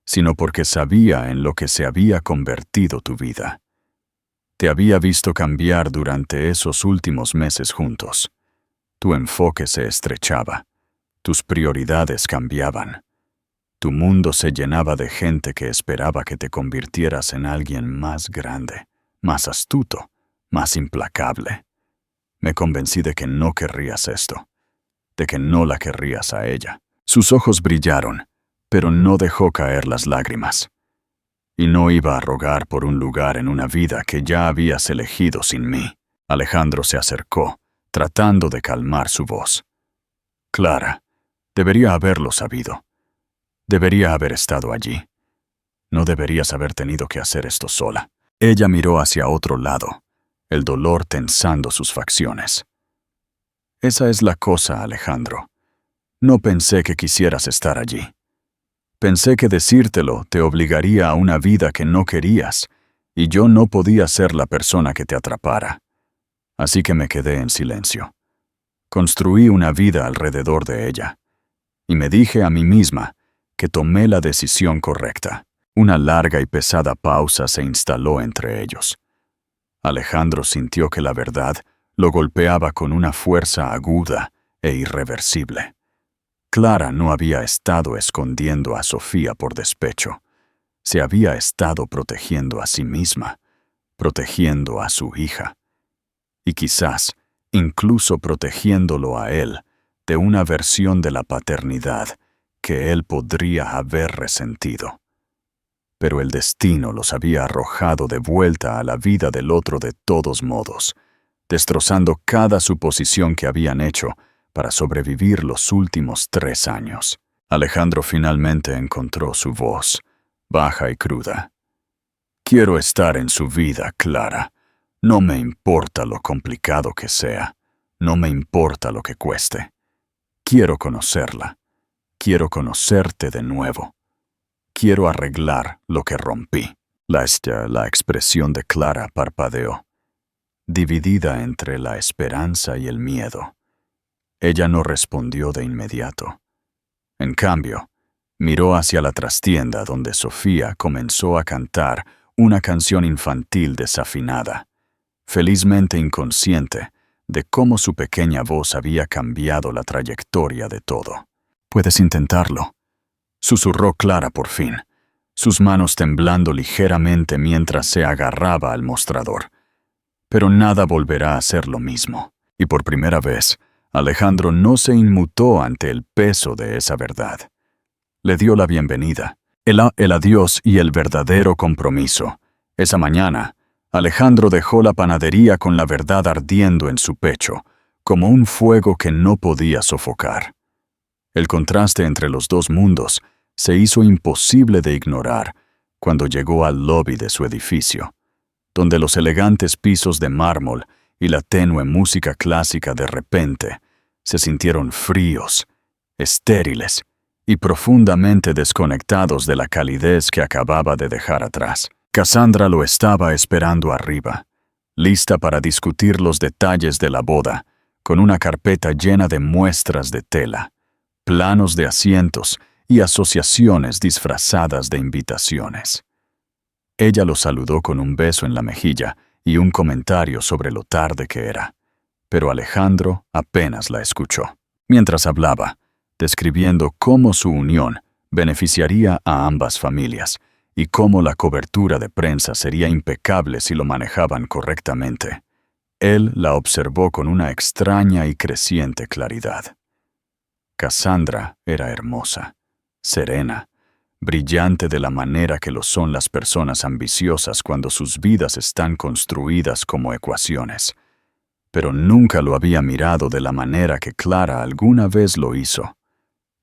sino porque sabía en lo que se había convertido tu vida. Te había visto cambiar durante esos últimos meses juntos. Tu enfoque se estrechaba, tus prioridades cambiaban. Tu mundo se llenaba de gente que esperaba que te convirtieras en alguien más grande, más astuto, más implacable. Me convencí de que no querrías esto, de que no la querrías a ella. Sus ojos brillaron, pero no dejó caer las lágrimas. Y no iba a rogar por un lugar en una vida que ya habías elegido sin mí. Alejandro se acercó, tratando de calmar su voz. «Clara, debería haberlo sabido. Debería haber estado allí. No deberías haber tenido que hacer esto sola». Ella miró hacia otro lado, el dolor tensando sus facciones. «Esa es la cosa, Alejandro. No pensé que quisieras estar allí. Pensé que decírtelo te obligaría a una vida que no querías, y yo no podía ser la persona que te atrapara. Así que me quedé en silencio. Construí una vida alrededor de ella, y me dije a mí misma que tomé la decisión correcta». Una larga y pesada pausa se instaló entre ellos. Alejandro sintió que la verdad lo golpeaba con una fuerza aguda e irreversible. Clara no había estado escondiendo a Sofía por despecho. Se había estado protegiendo a sí misma, protegiendo a su hija. Y quizás, incluso protegiéndolo a él de una versión de la paternidad que él podría haber resentido. Pero el destino los había arrojado de vuelta a la vida del otro de todos modos, destrozando cada suposición que habían hecho para sobrevivir los últimos 3 años. Alejandro finalmente encontró su voz, baja y cruda. «Quiero estar en su vida, Clara. No me importa lo complicado que sea. No me importa lo que cueste. Quiero conocerla. Quiero conocerte de nuevo. Quiero arreglar lo que rompí». La expresión de Clara parpadeó, dividida entre la esperanza y el miedo. Ella no respondió de inmediato. En cambio, miró hacia la trastienda donde Sofía comenzó a cantar una canción infantil desafinada, felizmente inconsciente de cómo su pequeña voz había cambiado la trayectoria de todo. «Puedes intentarlo», susurró Clara por fin, sus manos temblando ligeramente mientras se agarraba al mostrador. Pero nada volverá a ser lo mismo. Y por primera vez, Alejandro no se inmutó ante el peso de esa verdad. Le dio la bienvenida, el adiós y el verdadero compromiso. Esa mañana, Alejandro dejó la panadería con la verdad ardiendo en su pecho, como un fuego que no podía sofocar. El contraste entre los dos mundos se hizo imposible de ignorar cuando llegó al lobby de su edificio, donde los elegantes pisos de mármol y la tenue música clásica de repente se sintieron fríos, estériles y profundamente desconectados de la calidez que acababa de dejar atrás. Cassandra lo estaba esperando arriba, lista para discutir los detalles de la boda, con una carpeta llena de muestras de tela, planos de asientos y asociaciones disfrazadas de invitaciones. Ella lo saludó con un beso en la mejilla y un comentario sobre lo tarde que era, pero Alejandro apenas la escuchó. Mientras hablaba, describiendo cómo su unión beneficiaría a ambas familias y cómo la cobertura de prensa sería impecable si lo manejaban correctamente, él la observó con una extraña y creciente claridad. Cassandra era hermosa, serena, brillante de la manera que lo son las personas ambiciosas cuando sus vidas están construidas como ecuaciones. Pero nunca lo había mirado de la manera que Clara alguna vez lo hizo.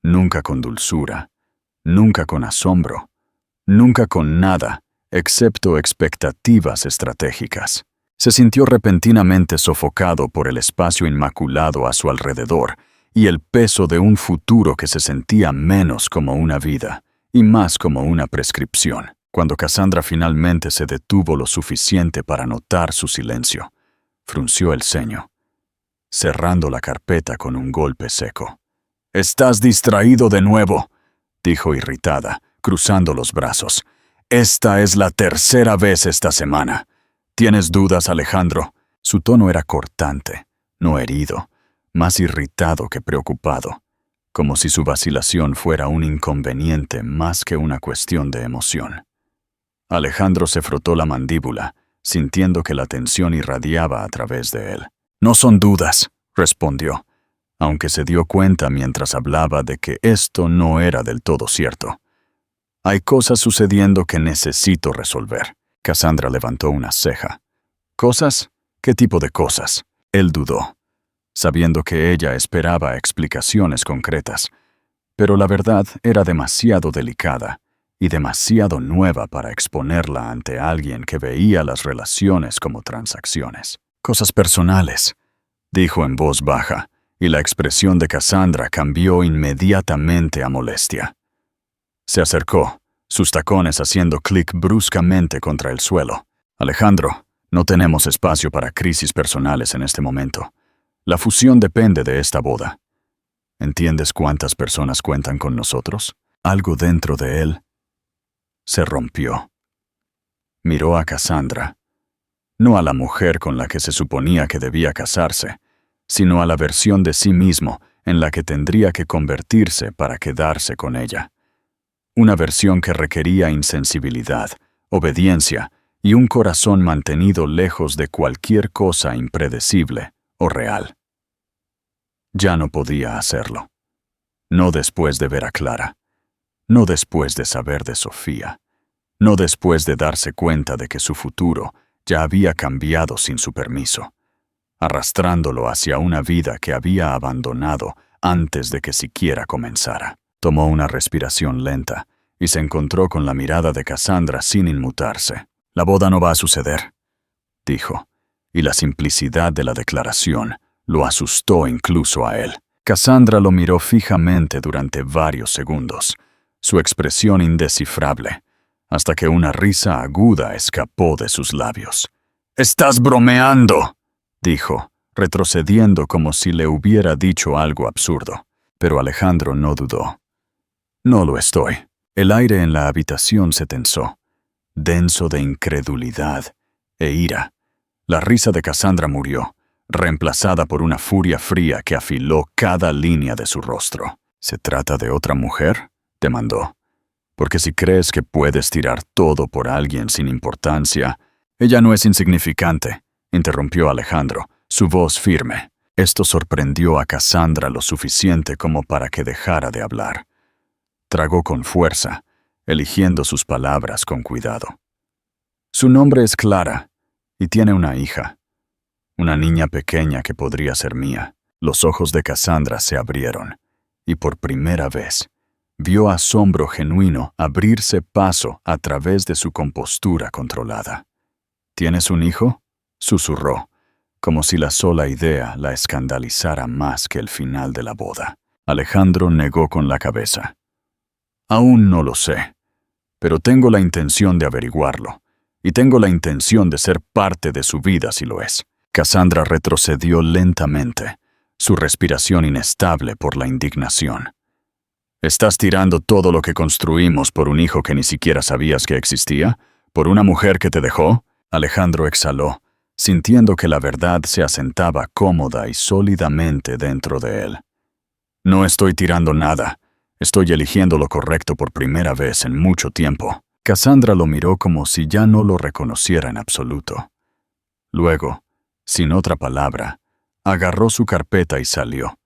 Nunca con dulzura, nunca con asombro, nunca con nada, excepto expectativas estratégicas. Se sintió repentinamente sofocado por el espacio inmaculado a su alrededor y el peso de un futuro que se sentía menos como una vida y más como una prescripción. Cuando Cassandra finalmente se detuvo lo suficiente para notar su silencio, frunció el ceño, cerrando la carpeta con un golpe seco. «Estás distraído de nuevo», dijo irritada, cruzando los brazos. «Esta es la tercera vez esta semana. ¿Tienes dudas, Alejandro?» Su tono era cortante, no herido, más irritado que preocupado, como si su vacilación fuera un inconveniente más que una cuestión de emoción. Alejandro se frotó la mandíbula, sintiendo que la tensión irradiaba a través de él. «No son dudas», respondió, aunque se dio cuenta mientras hablaba de que esto no era del todo cierto. «Hay cosas sucediendo que necesito resolver». Cassandra levantó una ceja. «¿Cosas? ¿Qué tipo de cosas?» Él dudó, sabiendo que ella esperaba explicaciones concretas, pero la verdad era demasiado delicada y demasiado nueva para exponerla ante alguien que veía las relaciones como transacciones. «Cosas personales», dijo en voz baja, y la expresión de Cassandra cambió inmediatamente a molestia. Se acercó, sus tacones haciendo clic bruscamente contra el suelo. «Alejandro, no tenemos espacio para crisis personales en este momento. La fusión depende de esta boda. ¿Entiendes cuántas personas cuentan con nosotros?» Algo dentro de él se rompió. Miró a Cassandra, no a la mujer con la que se suponía que debía casarse, sino a la versión de sí mismo en la que tendría que convertirse para quedarse con ella. Una versión que requería insensibilidad, obediencia y un corazón mantenido lejos de cualquier cosa impredecible o real. Ya no podía hacerlo. No después de ver a Clara. No después de saber de Sofía. No después de darse cuenta de que su futuro ya había cambiado sin su permiso, arrastrándolo hacia una vida que había abandonado antes de que siquiera comenzara. Tomó una respiración lenta y se encontró con la mirada de Cassandra sin inmutarse. «La boda no va a suceder», dijo, y la simplicidad de la declaración lo asustó incluso a él. Cassandra lo miró fijamente durante varios segundos, su expresión indescifrable, hasta que una risa aguda escapó de sus labios. «¡Estás bromeando!», dijo, retrocediendo como si le hubiera dicho algo absurdo. Pero Alejandro no dudó. No lo estoy. El aire en la habitación se tensó, denso de incredulidad e ira. La risa de Cassandra murió, reemplazada por una furia fría que afiló cada línea de su rostro. ¿Se trata de otra mujer?, demandó. Porque si crees que puedes tirar todo por alguien sin importancia, ella no es insignificante, interrumpió Alejandro, su voz firme. Esto sorprendió a Cassandra lo suficiente como para que dejara de hablar. Tragó con fuerza, eligiendo sus palabras con cuidado. Su nombre es Clara, y tiene una hija, una niña pequeña que podría ser mía. Los ojos de Cassandra se abrieron, y por primera vez, vio asombro genuino abrirse paso a través de su compostura controlada. ¿Tienes un hijo?, susurró, como si la sola idea la escandalizara más que el final de la boda. Alejandro negó con la cabeza. Aún no lo sé, pero tengo la intención de averiguarlo, y tengo la intención de ser parte de su vida si lo es. Cassandra retrocedió lentamente, su respiración inestable por la indignación. ¿Estás tirando todo lo que construimos por un hijo que ni siquiera sabías que existía? ¿Por una mujer que te dejó? Alejandro exhaló, sintiendo que la verdad se asentaba cómoda y sólidamente dentro de él. No estoy tirando nada. Estoy eligiendo lo correcto por primera vez en mucho tiempo. Cassandra lo miró como si ya no lo reconociera en absoluto. Luego, sin otra palabra, agarró su carpeta y salió,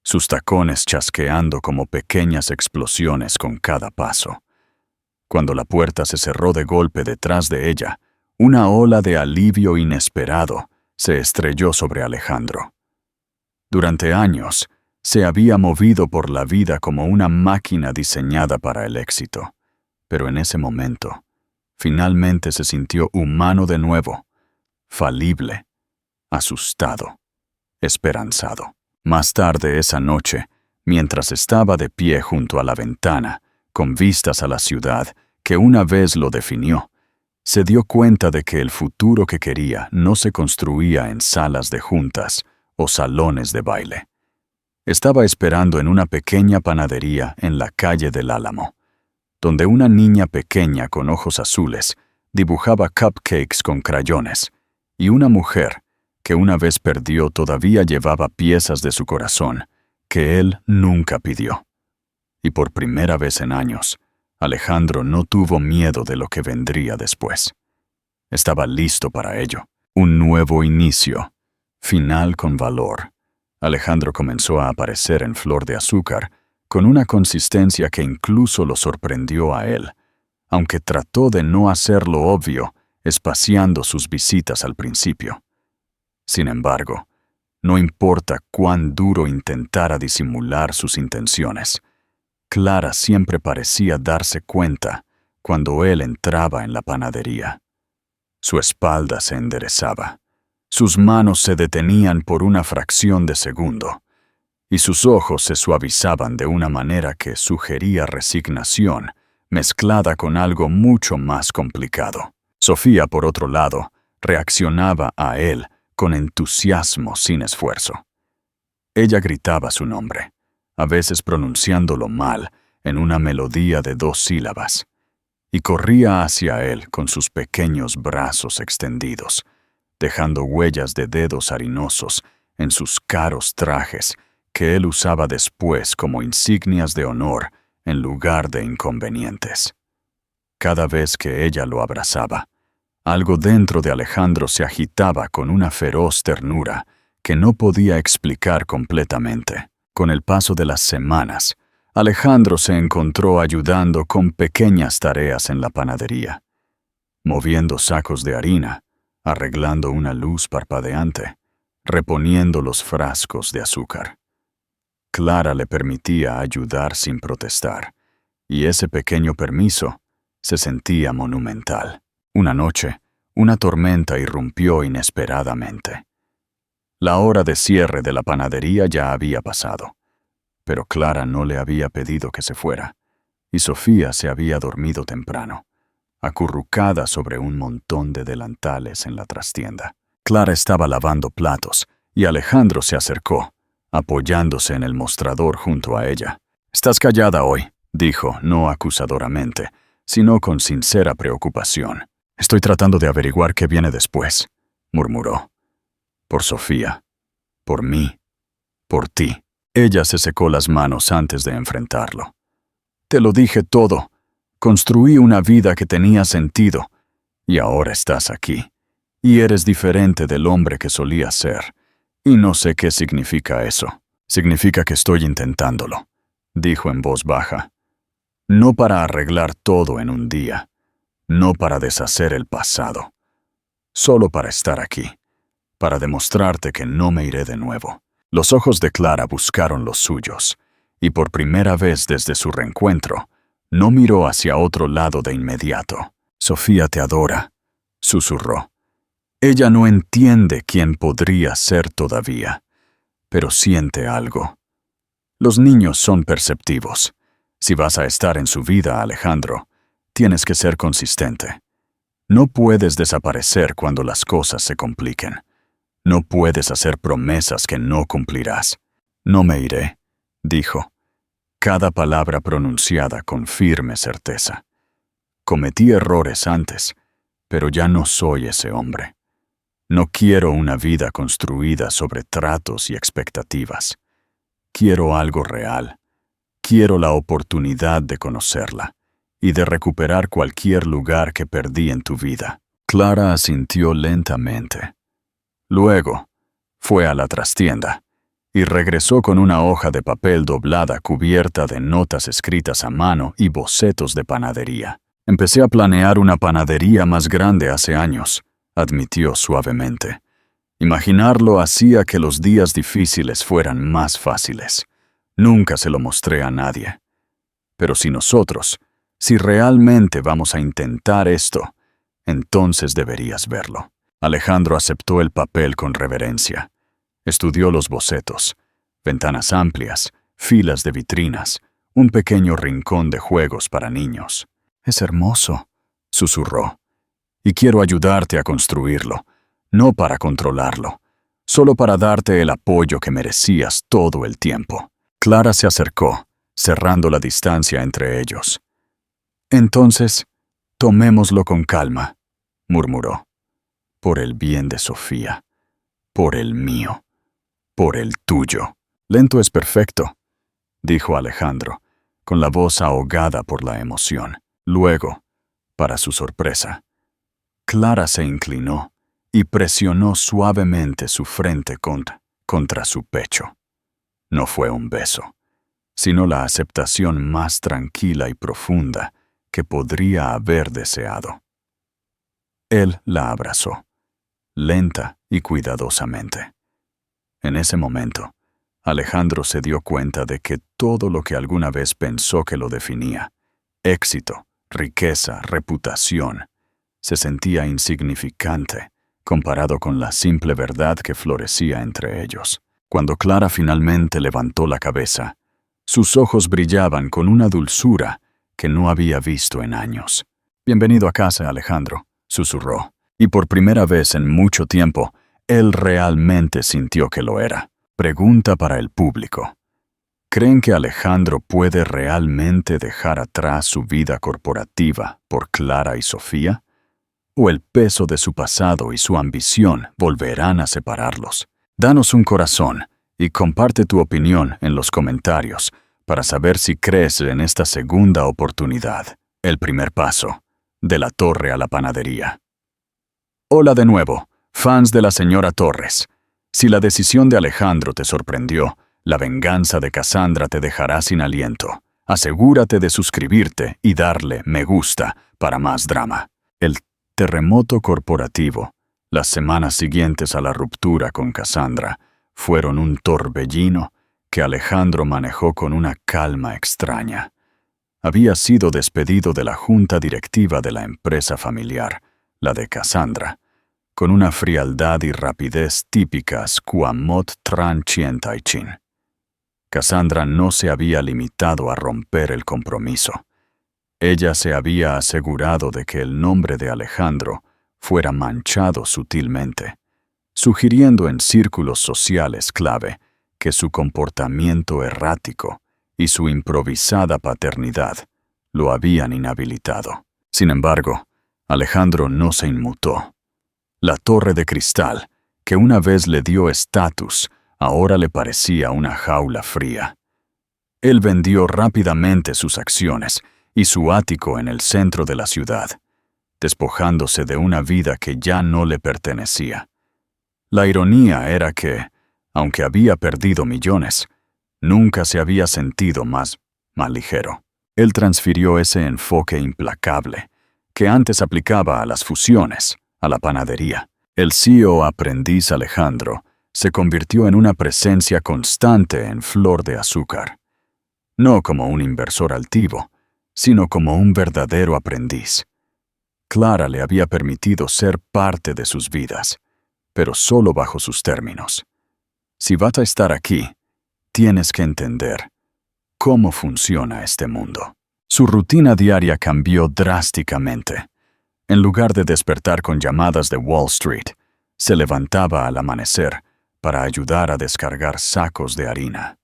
sus tacones chasqueando como pequeñas explosiones con cada paso. Cuando la puerta se cerró de golpe detrás de ella, una ola de alivio inesperado se estrelló sobre Alejandro. Durante años, se había movido por la vida como una máquina diseñada para el éxito, pero en ese momento, finalmente se sintió humano de nuevo, falible, asustado, esperanzado. Más tarde esa noche, mientras estaba de pie junto a la ventana, con vistas a la ciudad que una vez lo definió, se dio cuenta de que el futuro que quería no se construía en salas de juntas o salones de baile. Estaba esperando en una pequeña panadería en la calle del Álamo, donde una niña pequeña con ojos azules dibujaba cupcakes con crayones, y una mujer, que una vez perdió, todavía llevaba piezas de su corazón, que él nunca pidió. Y por primera vez en años, Alejandro no tuvo miedo de lo que vendría después. Estaba listo para ello. Un nuevo inicio, final con valor. Alejandro comenzó a aparecer en Flor de Azúcar, con una consistencia que incluso lo sorprendió a él, aunque trató de no hacerlo obvio, espaciando sus visitas al principio. Sin embargo, no importa cuán duro intentara disimular sus intenciones, Clara siempre parecía darse cuenta cuando él entraba en la panadería. Su espalda se enderezaba, sus manos se detenían por una fracción de segundo, y sus ojos se suavizaban de una manera que sugería resignación, mezclada con algo mucho más complicado. Sofía, por otro lado, reaccionaba a él con entusiasmo sin esfuerzo. Ella gritaba su nombre, a veces pronunciándolo mal en una melodía de 2 sílabas, y corría hacia él con sus pequeños brazos extendidos, dejando huellas de dedos harinosos en sus caros trajes que él usaba después como insignias de honor en lugar de inconvenientes. Cada vez que ella lo abrazaba, algo dentro de Alejandro se agitaba con una feroz ternura que no podía explicar completamente. Con el paso de las semanas, Alejandro se encontró ayudando con pequeñas tareas en la panadería, moviendo sacos de harina, arreglando una luz parpadeante, reponiendo los frascos de azúcar. Clara le permitía ayudar sin protestar, y ese pequeño permiso se sentía monumental. Una noche, una tormenta irrumpió inesperadamente. La hora de cierre de la panadería ya había pasado, pero Clara no le había pedido que se fuera, y Sofía se había dormido temprano, acurrucada sobre un montón de delantales en la trastienda. Clara estaba lavando platos, y Alejandro se acercó, apoyándose en el mostrador junto a ella. «¿Estás callada hoy?», dijo, no acusadoramente, sino con sincera preocupación. Estoy tratando de averiguar qué viene después, murmuró. Por Sofía, por mí, por ti. Ella se secó las manos antes de enfrentarlo. Te lo dije todo. Construí una vida que tenía sentido. Y ahora estás aquí. Y eres diferente del hombre que solías ser. Y no sé qué significa eso. Significa que estoy intentándolo, dijo en voz baja. No para arreglar todo en un día. No para deshacer el pasado. Solo para estar aquí. Para demostrarte que no me iré de nuevo. Los ojos de Clara buscaron los suyos, y por primera vez desde su reencuentro, no miró hacia otro lado de inmediato. Sofía te adora, susurró. Ella no entiende quién podría ser todavía, pero siente algo. Los niños son perceptivos. Si vas a estar en su vida, Alejandro, tienes que ser consistente. No puedes desaparecer cuando las cosas se compliquen. No puedes hacer promesas que no cumplirás. No me iré, dijo, cada palabra pronunciada con firme certeza. Cometí errores antes, pero ya no soy ese hombre. No quiero una vida construida sobre tratos y expectativas. Quiero algo real. Quiero la oportunidad de conocerla y de recuperar cualquier lugar que perdí en tu vida. Clara asintió lentamente. Luego, fue a la trastienda y regresó con una hoja de papel doblada cubierta de notas escritas a mano y bocetos de panadería. Empecé a planear una panadería más grande hace años, admitió suavemente. Imaginarlo hacía que los días difíciles fueran más fáciles. Nunca se lo mostré a nadie. Pero si realmente vamos a intentar esto, entonces deberías verlo. Alejandro aceptó el papel con reverencia. Estudió los bocetos, ventanas amplias, filas de vitrinas, un pequeño rincón de juegos para niños. Es hermoso, susurró. Y quiero ayudarte a construirlo, no para controlarlo, solo para darte el apoyo que merecías todo el tiempo. Clara se acercó, cerrando la distancia entre ellos. Entonces, tomémoslo con calma, murmuró. Por el bien de Sofía, por el mío, por el tuyo. Lento es perfecto, dijo Alejandro, con la voz ahogada por la emoción. Luego, para su sorpresa, Clara se inclinó y presionó suavemente su frente contra su pecho. No fue un beso, sino la aceptación más tranquila y profunda que podría haber deseado. Él la abrazó, lenta y cuidadosamente. En ese momento, Alejandro se dio cuenta de que todo lo que alguna vez pensó que lo definía, éxito, riqueza, reputación, se sentía insignificante comparado con la simple verdad que florecía entre ellos. Cuando Clara finalmente levantó la cabeza, sus ojos brillaban con una dulzura que no había visto en años. «Bienvenido a casa, Alejandro», susurró, y por primera vez en mucho tiempo, él realmente sintió que lo era. Pregunta para el público. ¿Creen que Alejandro puede realmente dejar atrás su vida corporativa por Clara y Sofía? ¿O el peso de su pasado y su ambición volverán a separarlos? Danos un corazón y comparte tu opinión en los comentarios para saber si crees en esta segunda oportunidad, el primer paso, de la torre a la panadería. Hola de nuevo, fans de la señora Torres. Si la decisión de Alejandro te sorprendió, la venganza de Cassandra te dejará sin aliento. Asegúrate de suscribirte y darle me gusta para más drama. El terremoto corporativo, las semanas siguientes a la ruptura con Cassandra, fueron un torbellino que Alejandro manejó con una calma extraña. Había sido despedido de la junta directiva de la empresa familiar, la de Cassandra, con una frialdad y rapidez típicas quamot tran chientaichin. Cassandra no se había limitado a romper el compromiso. Ella se había asegurado de que el nombre de Alejandro fuera manchado sutilmente, sugiriendo en círculos sociales clave que su comportamiento errático y su improvisada paternidad lo habían inhabilitado. Sin embargo, Alejandro no se inmutó. La torre de cristal, que una vez le dio estatus, ahora le parecía una jaula fría. Él vendió rápidamente sus acciones y su ático en el centro de la ciudad, despojándose de una vida que ya no le pertenecía. La ironía era que, aunque había perdido millones, nunca se había sentido más ligero. Él transfirió ese enfoque implacable que antes aplicaba a las fusiones, a la panadería. El CEO aprendiz Alejandro se convirtió en una presencia constante en Flor de Azúcar. No como un inversor altivo, sino como un verdadero aprendiz. Clara le había permitido ser parte de sus vidas, pero solo bajo sus términos. Si vas a estar aquí, tienes que entender cómo funciona este mundo. Su rutina diaria cambió drásticamente. En lugar de despertar con llamadas de Wall Street, se levantaba al amanecer para ayudar a descargar sacos de harina.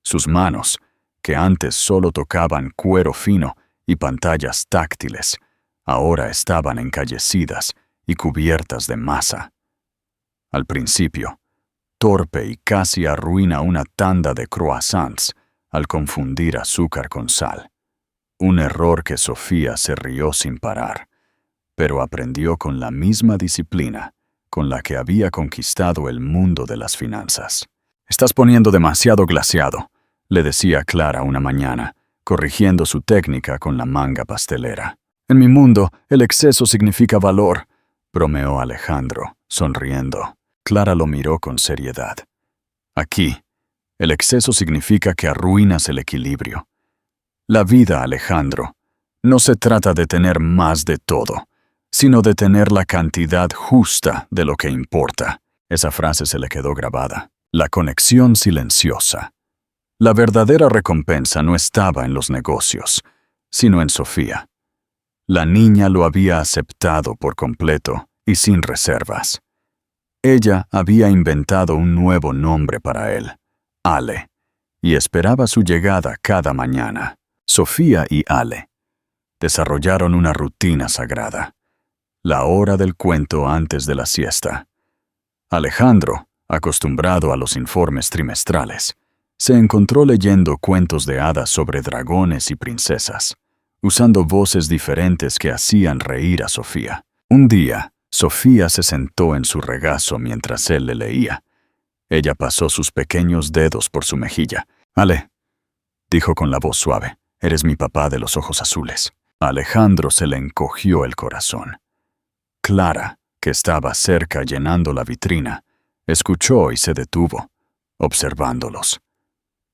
Sus manos, que antes solo tocaban cuero fino y pantallas táctiles, ahora estaban encallecidas y cubiertas de masa. Al principio, torpe y casi arruina una tanda de croissants al confundir azúcar con sal. Un error que Sofía se rió sin parar, pero aprendió con la misma disciplina con la que había conquistado el mundo de las finanzas. «Estás poniendo demasiado glaseado», le decía Clara una mañana, corrigiendo su técnica con la manga pastelera. «En mi mundo, el exceso significa valor», bromeó Alejandro, sonriendo. Clara lo miró con seriedad. «Aquí, el exceso significa que arruinas el equilibrio. La vida, Alejandro, no se trata de tener más de todo, sino de tener la cantidad justa de lo que importa». Esa frase se le quedó grabada. La conexión silenciosa. La verdadera recompensa no estaba en los negocios, sino en Sofía. La niña lo había aceptado por completo y sin reservas. Ella había inventado un nuevo nombre para él, Ale, y esperaba su llegada cada mañana. Sofía y Ale desarrollaron una rutina sagrada, la hora del cuento antes de la siesta. Alejandro, acostumbrado a los informes trimestrales, se encontró leyendo cuentos de hadas sobre dragones y princesas, usando voces diferentes que hacían reír a Sofía. Un día, Sofía se sentó en su regazo mientras él le leía. Ella pasó sus pequeños dedos por su mejilla. «Ale», dijo con la voz suave, «eres mi papá de los ojos azules». A Alejandro se le encogió el corazón. Clara, que estaba cerca llenando la vitrina, escuchó y se detuvo, observándolos.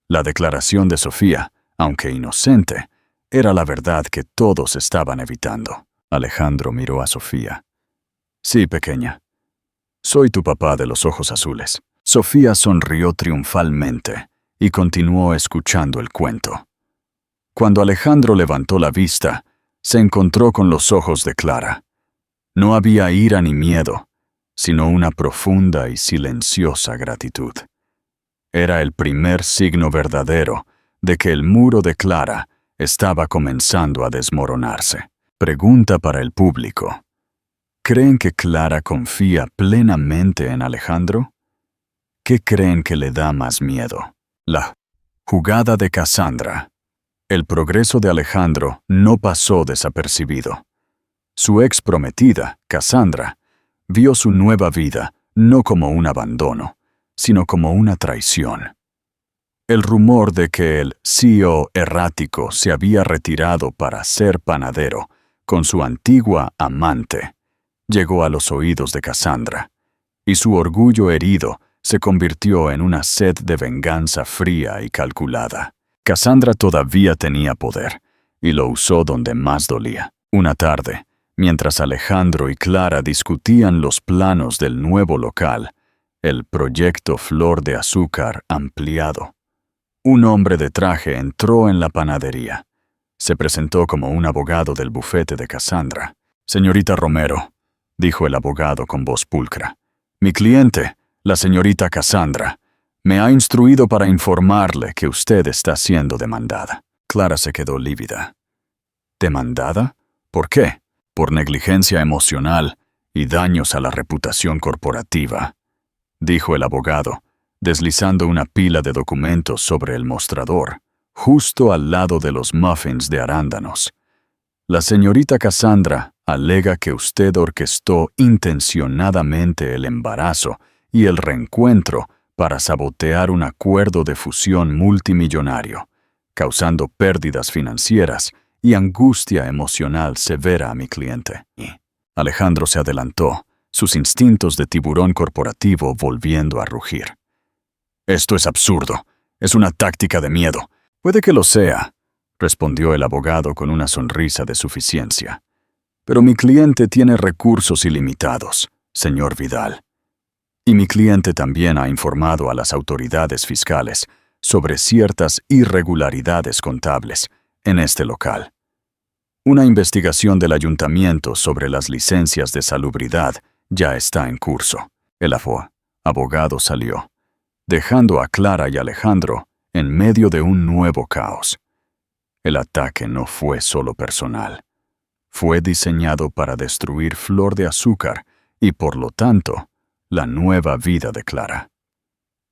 La declaración de Sofía, aunque inocente, era la verdad que todos estaban evitando. Alejandro miró a Sofía. «Sí, pequeña. Soy tu papá de los ojos azules». Sofía sonrió triunfalmente y continuó escuchando el cuento. Cuando Alejandro levantó la vista, se encontró con los ojos de Clara. No había ira ni miedo, sino una profunda y silenciosa gratitud. Era el primer signo verdadero de que el muro de Clara estaba comenzando a desmoronarse. Pregunta para el público. ¿Creen que Clara confía plenamente en Alejandro? ¿Qué creen que le da más miedo? La jugada de Cassandra. El progreso de Alejandro no pasó desapercibido. Su ex prometida, Cassandra, vio su nueva vida no como un abandono, sino como una traición. El rumor de que el CEO errático se había retirado para ser panadero con su antigua amante llegó a los oídos de Cassandra, y su orgullo herido se convirtió en una sed de venganza fría y calculada. Cassandra todavía tenía poder, y lo usó donde más dolía. Una tarde, mientras Alejandro y Clara discutían los planos del nuevo local, el proyecto Flor de Azúcar ampliado, un hombre de traje entró en la panadería. Se presentó como un abogado del bufete de Cassandra. «Señorita Romero», dijo el abogado con voz pulcra, «mi cliente, la señorita Cassandra, Me ha instruido para informarle que usted está siendo demandada. Clara se quedó lívida. ¿Demandada? ¿Por qué? Por negligencia emocional y daños a la reputación corporativa, dijo el abogado, deslizando una pila de documentos sobre el mostrador, justo al lado de los muffins de arándanos. La señorita Cassandra alega que usted orquestó intencionadamente el embarazo y el reencuentro para sabotear un acuerdo de fusión multimillonario, causando pérdidas financieras y angustia emocional severa a mi cliente. Alejandro se adelantó, sus instintos de tiburón corporativo volviendo a rugir. Esto es absurdo. Es una táctica de miedo. Puede que lo sea, respondió el abogado con una sonrisa de suficiencia. Pero mi cliente tiene recursos ilimitados, señor Vidal. Y mi cliente también ha informado a las autoridades fiscales sobre ciertas irregularidades contables en este local. Una investigación del ayuntamiento sobre las licencias de salubridad ya está en curso. El abogado salió, dejando a Clara y Alejandro en medio de un nuevo caos. El ataque no fue solo personal. Fue diseñado para destruir Flor de Azúcar y, por lo tanto, la nueva vida de Clara.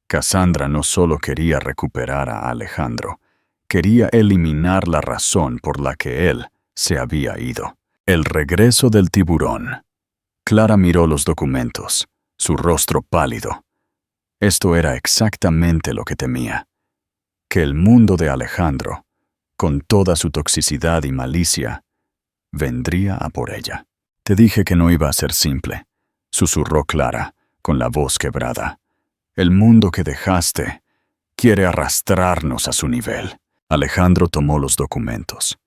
Cassandra no solo quería recuperar a Alejandro, quería eliminar la razón por la que él se había ido. El regreso del tiburón. Clara miró los documentos, su rostro pálido. Esto era exactamente lo que temía. Que el mundo de Alejandro, con toda su toxicidad y malicia, vendría a por ella. Te dije que no iba a ser simple, susurró Clara, con la voz quebrada. El mundo que dejaste quiere arrastrarnos a su nivel. Alejandro tomó los documentos.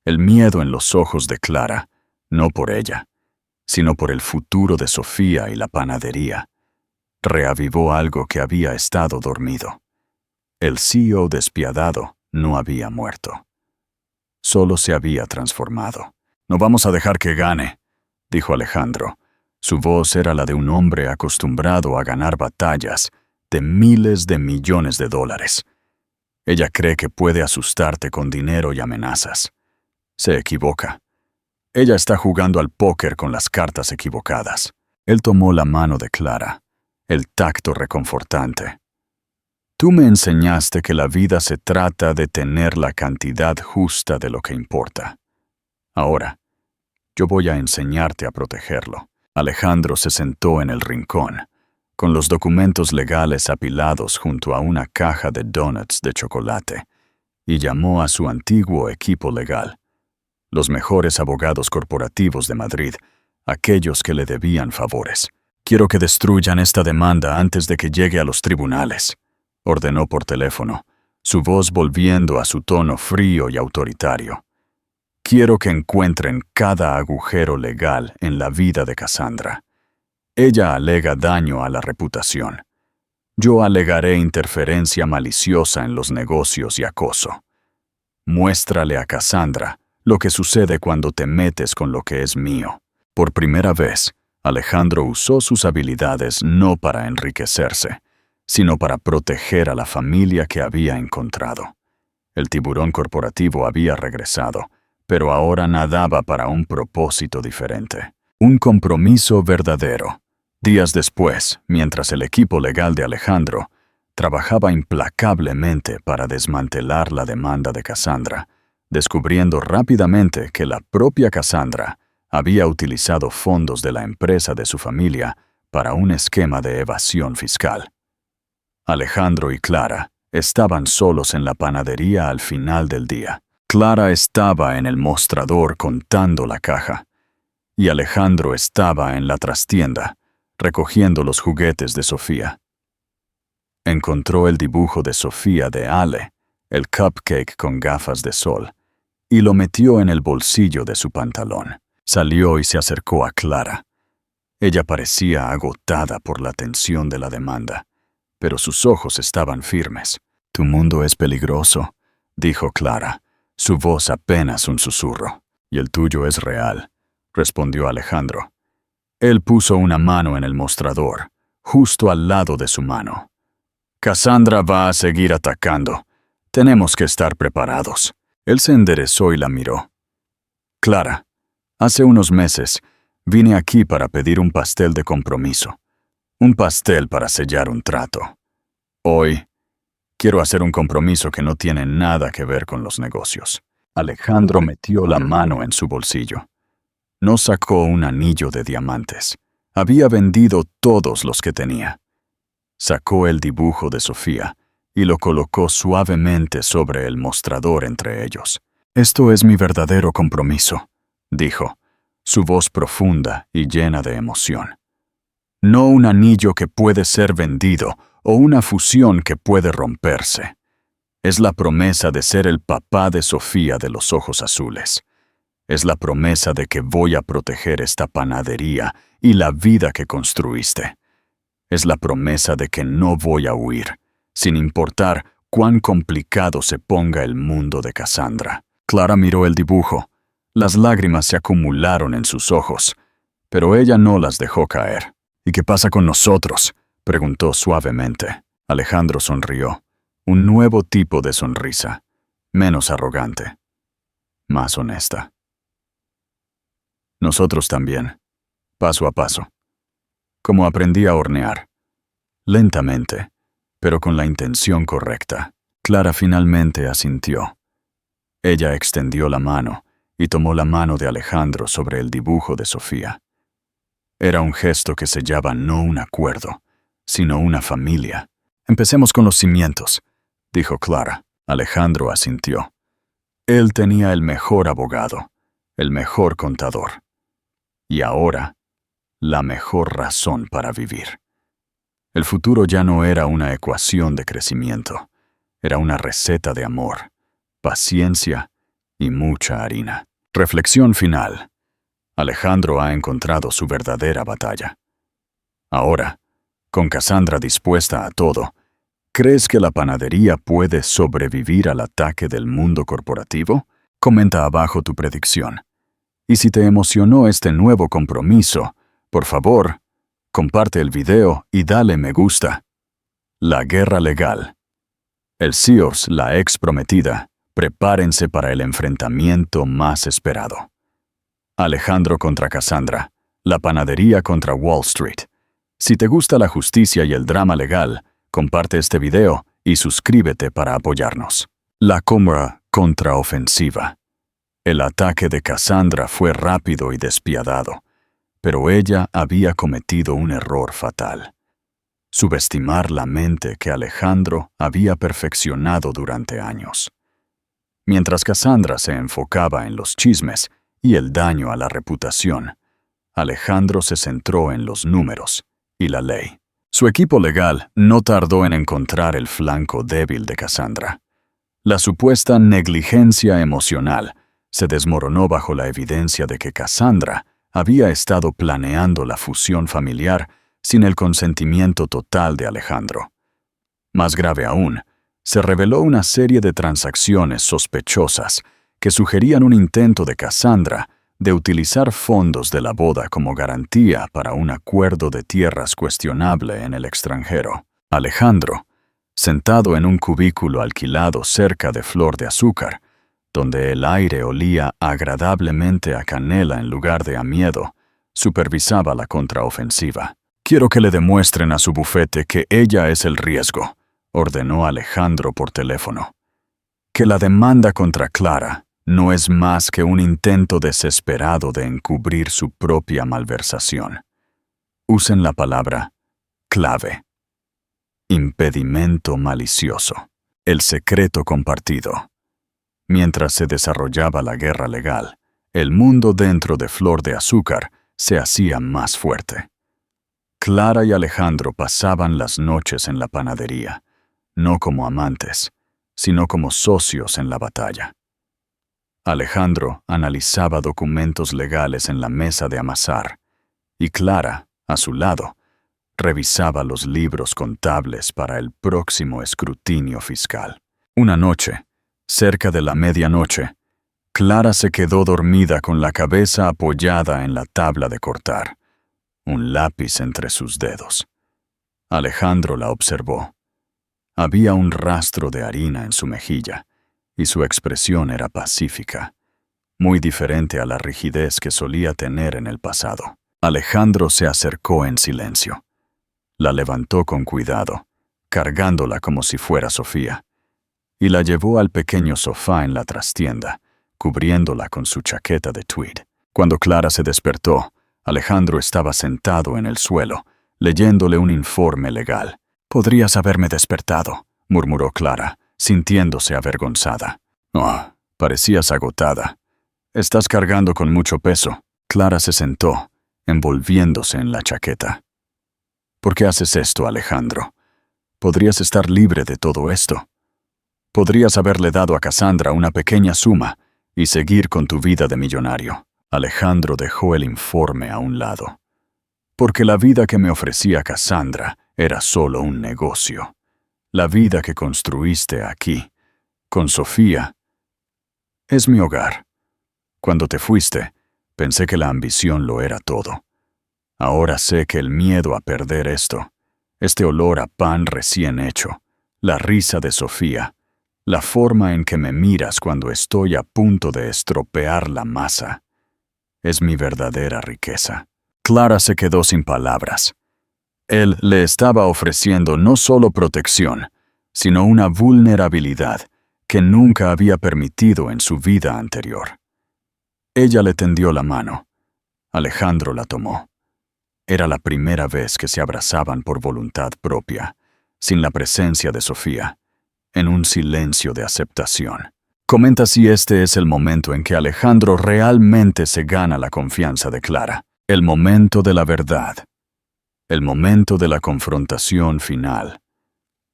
El miedo en los ojos de Clara, no por ella, sino por el futuro de Sofía y la panadería, reavivó algo que había estado dormido. El CEO despiadado no había muerto. Solo se había transformado. No vamos a dejar que gane, dijo Alejandro. Su voz era la de un hombre acostumbrado a ganar batallas de miles de millones de dólares. Ella cree que puede asustarte con dinero y amenazas. Se equivoca. Ella está jugando al póker con las cartas equivocadas. Él tomó la mano de Clara, el tacto reconfortante. Tú me enseñaste que la vida se trata de tener la cantidad justa de lo que importa. Ahora, yo voy a enseñarte a protegerlo. Alejandro se sentó en el rincón, con los documentos legales apilados junto a una caja de donuts de chocolate, y llamó a su antiguo equipo legal, los mejores abogados corporativos de Madrid, aquellos que le debían favores. Quiero que destruyan esta demanda antes de que llegue a los tribunales, ordenó por teléfono, su voz volviendo a su tono frío y autoritario. Quiero que encuentren cada agujero legal en la vida de Cassandra. Ella alega daño a la reputación. Yo alegaré interferencia maliciosa en los negocios y acoso. Muéstrale a Cassandra lo que sucede cuando te metes con lo que es mío. Por primera vez, Alejandro usó sus habilidades no para enriquecerse, sino para proteger a la familia que había encontrado. El tiburón corporativo había regresado, pero ahora nadaba para un propósito diferente. Un compromiso verdadero. Días después, mientras el equipo legal de Alejandro trabajaba implacablemente para desmantelar la demanda de Cassandra, descubriendo rápidamente que la propia Cassandra había utilizado fondos de la empresa de su familia para un esquema de evasión fiscal. Alejandro y Clara estaban solos en la panadería al final del día. Clara estaba en el mostrador contando la caja, y Alejandro estaba en la trastienda, recogiendo los juguetes de Sofía. Encontró el dibujo de Sofía de Ale, el cupcake con gafas de sol, y lo metió en el bolsillo de su pantalón. Salió y se acercó a Clara. Ella parecía agotada por la tensión de la demanda, pero sus ojos estaban firmes. «Tu mundo es peligroso», dijo Clara, su voz apenas un susurro. «Y el tuyo es real», respondió Alejandro. Él puso una mano en el mostrador, justo al lado de su mano. Cassandra va a seguir atacando. Tenemos que estar preparados. Él se enderezó y la miró. Clara, hace unos meses vine aquí para pedir un pastel de compromiso. Un pastel para sellar un trato. Hoy quiero hacer un compromiso que no tiene nada que ver con los negocios. Alejandro metió la mano en su bolsillo. No sacó un anillo de diamantes. Había vendido todos los que tenía. Sacó el dibujo de Sofía y lo colocó suavemente sobre el mostrador entre ellos. «Esto es mi verdadero compromiso», dijo, su voz profunda y llena de emoción. «No un anillo que puede ser vendido o una fusión que puede romperse. Es la promesa de ser el papá de Sofía de los ojos azules. Es la promesa de que voy a proteger esta panadería y la vida que construiste. Es la promesa de que no voy a huir, sin importar cuán complicado se ponga el mundo de Cassandra». Clara miró el dibujo. Las lágrimas se acumularon en sus ojos, pero ella no las dejó caer. «¿Y qué pasa con nosotros?», preguntó suavemente. Alejandro sonrió. Un nuevo tipo de sonrisa, menos arrogante, más honesta. «Nosotros también, paso a paso. Como aprendí a hornear. Lentamente, pero con la intención correcta». Clara finalmente asintió. Ella extendió la mano y tomó la mano de Alejandro sobre el dibujo de Sofía. Era un gesto que sellaba no un acuerdo, sino una familia. «Empecemos con los cimientos», dijo Clara. Alejandro asintió. Él tenía el mejor abogado, el mejor contador. Y ahora, la mejor razón para vivir. El futuro ya no era una ecuación de crecimiento, era una receta de amor, paciencia y mucha harina. Reflexión final. Alejandro ha encontrado su verdadera batalla. Ahora, con Cassandra dispuesta a todo, ¿crees que la panadería puede sobrevivir al ataque del mundo corporativo? Comenta abajo tu predicción. Y si te emocionó este nuevo compromiso, por favor, comparte el video y dale me gusta. La guerra legal. El Sears, la ex prometida, prepárense para el enfrentamiento más esperado. Alejandro contra Cassandra, la panadería contra Wall Street. Si te gusta la justicia y el drama legal, comparte este video y suscríbete para apoyarnos. La contraofensiva. El ataque de Cassandra fue rápido y despiadado, pero ella había cometido un error fatal. Subestimar la mente que Alejandro había perfeccionado durante años. Mientras Cassandra se enfocaba en los chismes y el daño a la reputación, Alejandro se centró en los números y la ley. Su equipo legal no tardó en encontrar el flanco débil de Cassandra. La supuesta negligencia emocional se desmoronó bajo la evidencia de que Cassandra había estado planeando la fusión familiar sin el consentimiento total de Alejandro. Más grave aún, se reveló una serie de transacciones sospechosas que sugerían un intento de Cassandra de utilizar fondos de la boda como garantía para un acuerdo de tierras cuestionable en el extranjero. Alejandro, sentado en un cubículo alquilado cerca de Flor de Azúcar, donde el aire olía agradablemente a canela en lugar de a miedo, supervisaba la contraofensiva. «Quiero que le demuestren a su bufete que ella es el riesgo», ordenó Alejandro por teléfono. «Que la demanda contra Clara no es más que un intento desesperado de encubrir su propia malversación. Usen la palabra clave. Impedimento malicioso. El secreto compartido». Mientras se desarrollaba la guerra legal, el mundo dentro de Flor de Azúcar se hacía más fuerte. Clara y Alejandro pasaban las noches en la panadería, no como amantes, sino como socios en la batalla. Alejandro analizaba documentos legales en la mesa de amasar, y Clara, a su lado, revisaba los libros contables para el próximo escrutinio fiscal. Una noche, cerca de la medianoche, Clara se quedó dormida con la cabeza apoyada en la tabla de cortar, un lápiz entre sus dedos. Alejandro la observó. Había un rastro de harina en su mejilla, y su expresión era pacífica, muy diferente a la rigidez que solía tener en el pasado. Alejandro se acercó en silencio. La levantó con cuidado, cargándola como si fuera Sofía, y la llevó al pequeño sofá en la trastienda, cubriéndola con su chaqueta de tweed. Cuando Clara se despertó, Alejandro estaba sentado en el suelo, leyéndole un informe legal. «Podrías haberme despertado», murmuró Clara, sintiéndose avergonzada. «Oh, parecías agotada. Estás cargando con mucho peso». Clara se sentó, envolviéndose en la chaqueta. «¿Por qué haces esto, Alejandro? Podrías estar libre de todo esto. Podrías haberle dado a Cassandra una pequeña suma y seguir con tu vida de millonario». Alejandro dejó el informe a un lado. «Porque la vida que me ofrecía Cassandra era solo un negocio. La vida que construiste aquí, con Sofía, es mi hogar. Cuando te fuiste, pensé que la ambición lo era todo. Ahora sé que el miedo a perder esto, este olor a pan recién hecho, la risa de Sofía, la forma en que me miras cuando estoy a punto de estropear la masa, es mi verdadera riqueza». Clara se quedó sin palabras. Él le estaba ofreciendo no solo protección, sino una vulnerabilidad que nunca había permitido en su vida anterior. Ella le tendió la mano. Alejandro la tomó. Era la primera vez que se abrazaban por voluntad propia, sin la presencia de Sofía, en un silencio de aceptación. Comenta si este es el momento en que Alejandro realmente se gana la confianza de Clara. El momento de la verdad. El momento de la confrontación final.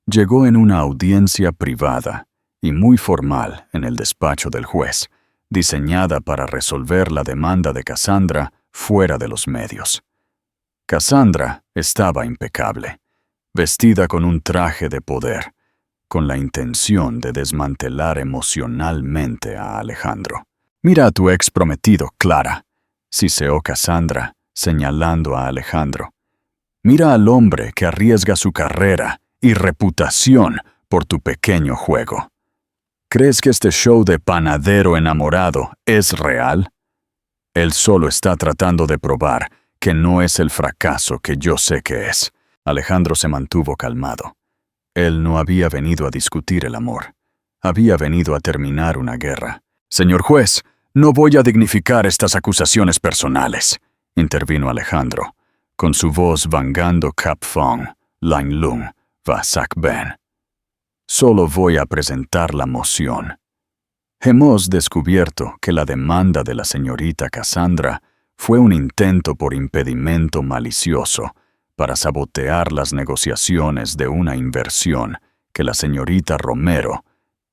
Llegó en una audiencia privada y muy formal en el despacho del juez, diseñada para resolver la demanda de Cassandra fuera de los medios. Cassandra estaba impecable, vestida con un traje de poder, con la intención de desmantelar emocionalmente a Alejandro. «Mira a tu ex prometido, Clara», siseó Cassandra, señalando a Alejandro. «Mira al hombre que arriesga su carrera y reputación por tu pequeño juego. ¿Crees que este show de panadero enamorado es real? Él solo está tratando de probar que no es el fracaso que yo sé que es». Alejandro se mantuvo calmado. Él no había venido a discutir el amor. Había venido a terminar una guerra. «Señor juez, no voy a dignificar estas acusaciones personales», intervino Alejandro, con su voz vangando Kap Fong, Lain Lung, Va Sak Ben. «Solo voy a presentar la moción. Hemos descubierto que la demanda de la señorita Cassandra fue un intento por impedimento malicioso para sabotear las negociaciones de una inversión que la señorita Romero,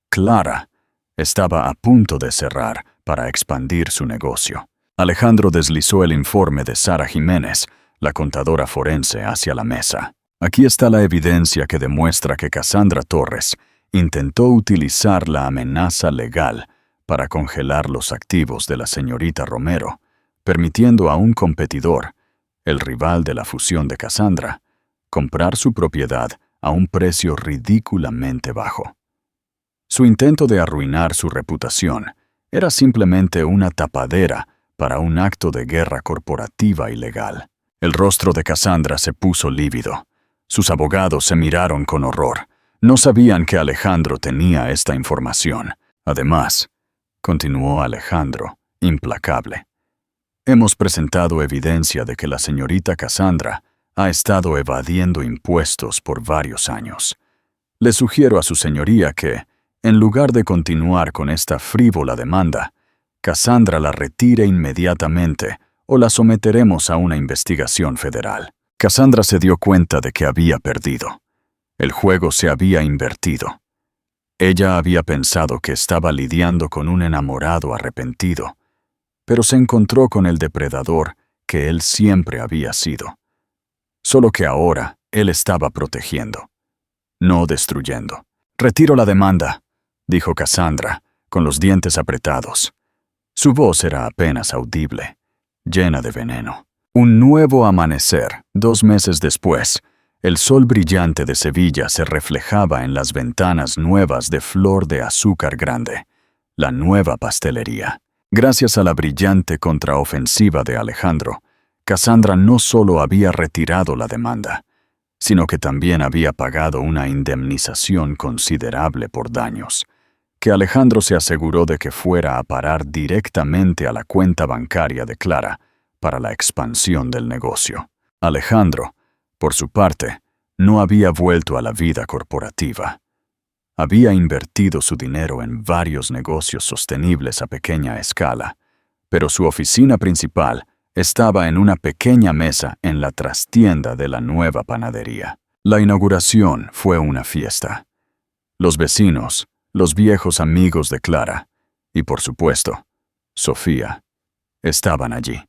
Clara, estaba a punto de cerrar para expandir su negocio». Alejandro deslizó el informe de Sara Jiménez, la contadora forense, hacia la mesa. «Aquí está la evidencia que demuestra que Cassandra Torres intentó utilizar la amenaza legal para congelar los activos de la señorita Romero, permitiendo a un competidor, el rival de la fusión de Cassandra, comprar su propiedad a un precio ridículamente bajo. Su intento de arruinar su reputación era simplemente una tapadera para un acto de guerra corporativa ilegal». El rostro de Cassandra se puso lívido. Sus abogados se miraron con horror. No sabían que Alejandro tenía esta información. «Además», continuó Alejandro, implacable, «hemos presentado evidencia de que la señorita Cassandra ha estado evadiendo impuestos por varios años. Le sugiero a su señoría que, en lugar de continuar con esta frívola demanda, Cassandra la retire inmediatamente o la someteremos a una investigación federal». Cassandra se dio cuenta de que había perdido. El juego se había invertido. Ella había pensado que estaba lidiando con un enamorado arrepentido, pero se encontró con el depredador que él siempre había sido. Solo que ahora él estaba protegiendo, no destruyendo. «Retiro la demanda», dijo Cassandra, con los dientes apretados. Su voz era apenas audible, llena de veneno. Un nuevo amanecer, 2 meses después, El sol brillante de Sevilla se reflejaba en las ventanas nuevas de Flor de Azúcar Grande, la nueva pastelería. Gracias a la brillante contraofensiva de Alejandro, Cassandra no solo había retirado la demanda, sino que también había pagado una indemnización considerable por daños, que Alejandro se aseguró de que fuera a parar directamente a la cuenta bancaria de Clara para la expansión del negocio. Alejandro, por su parte, no había vuelto a la vida corporativa. Había invertido su dinero en varios negocios sostenibles a pequeña escala, pero su oficina principal estaba en una pequeña mesa en la trastienda de la nueva panadería. La inauguración fue una fiesta. Los vecinos, los viejos amigos de Clara y, por supuesto, Sofía, estaban allí.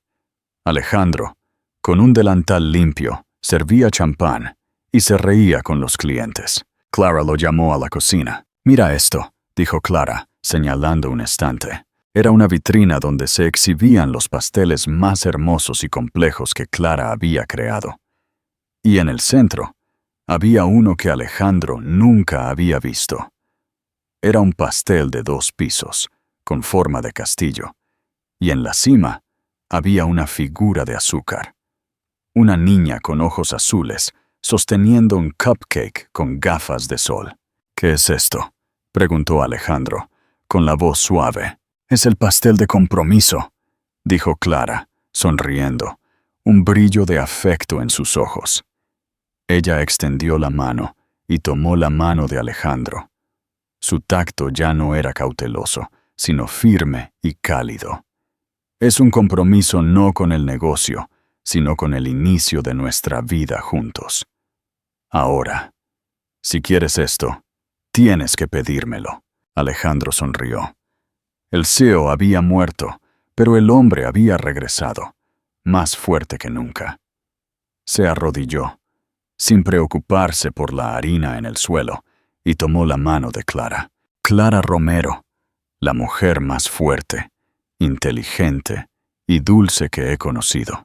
Alejandro, con un delantal limpio, servía champán y se reía con los clientes. Clara lo llamó a la cocina. «Mira esto», dijo Clara, señalando un estante. Era una vitrina donde se exhibían los pasteles más hermosos y complejos que Clara había creado. Y en el centro había uno que Alejandro nunca había visto. Era un pastel de 2 pisos, con forma de castillo, y en la cima había una figura de azúcar. Una niña con ojos azules, sosteniendo un cupcake con gafas de sol. «¿Qué es esto?», preguntó Alejandro, con la voz suave. «Es el pastel de compromiso», dijo Clara, sonriendo, un brillo de afecto en sus ojos. Ella extendió la mano y tomó la mano de Alejandro. Su tacto ya no era cauteloso, sino firme y cálido. «Es un compromiso no con el negocio, sino con el inicio de nuestra vida juntos. Ahora, si quieres esto, tienes que pedírmelo». Alejandro sonrió. El CEO había muerto, pero el hombre había regresado, más fuerte que nunca. Se arrodilló, sin preocuparse por la harina en el suelo, y tomó la mano de Clara. Clara Romero, la mujer más fuerte, inteligente y dulce que he conocido.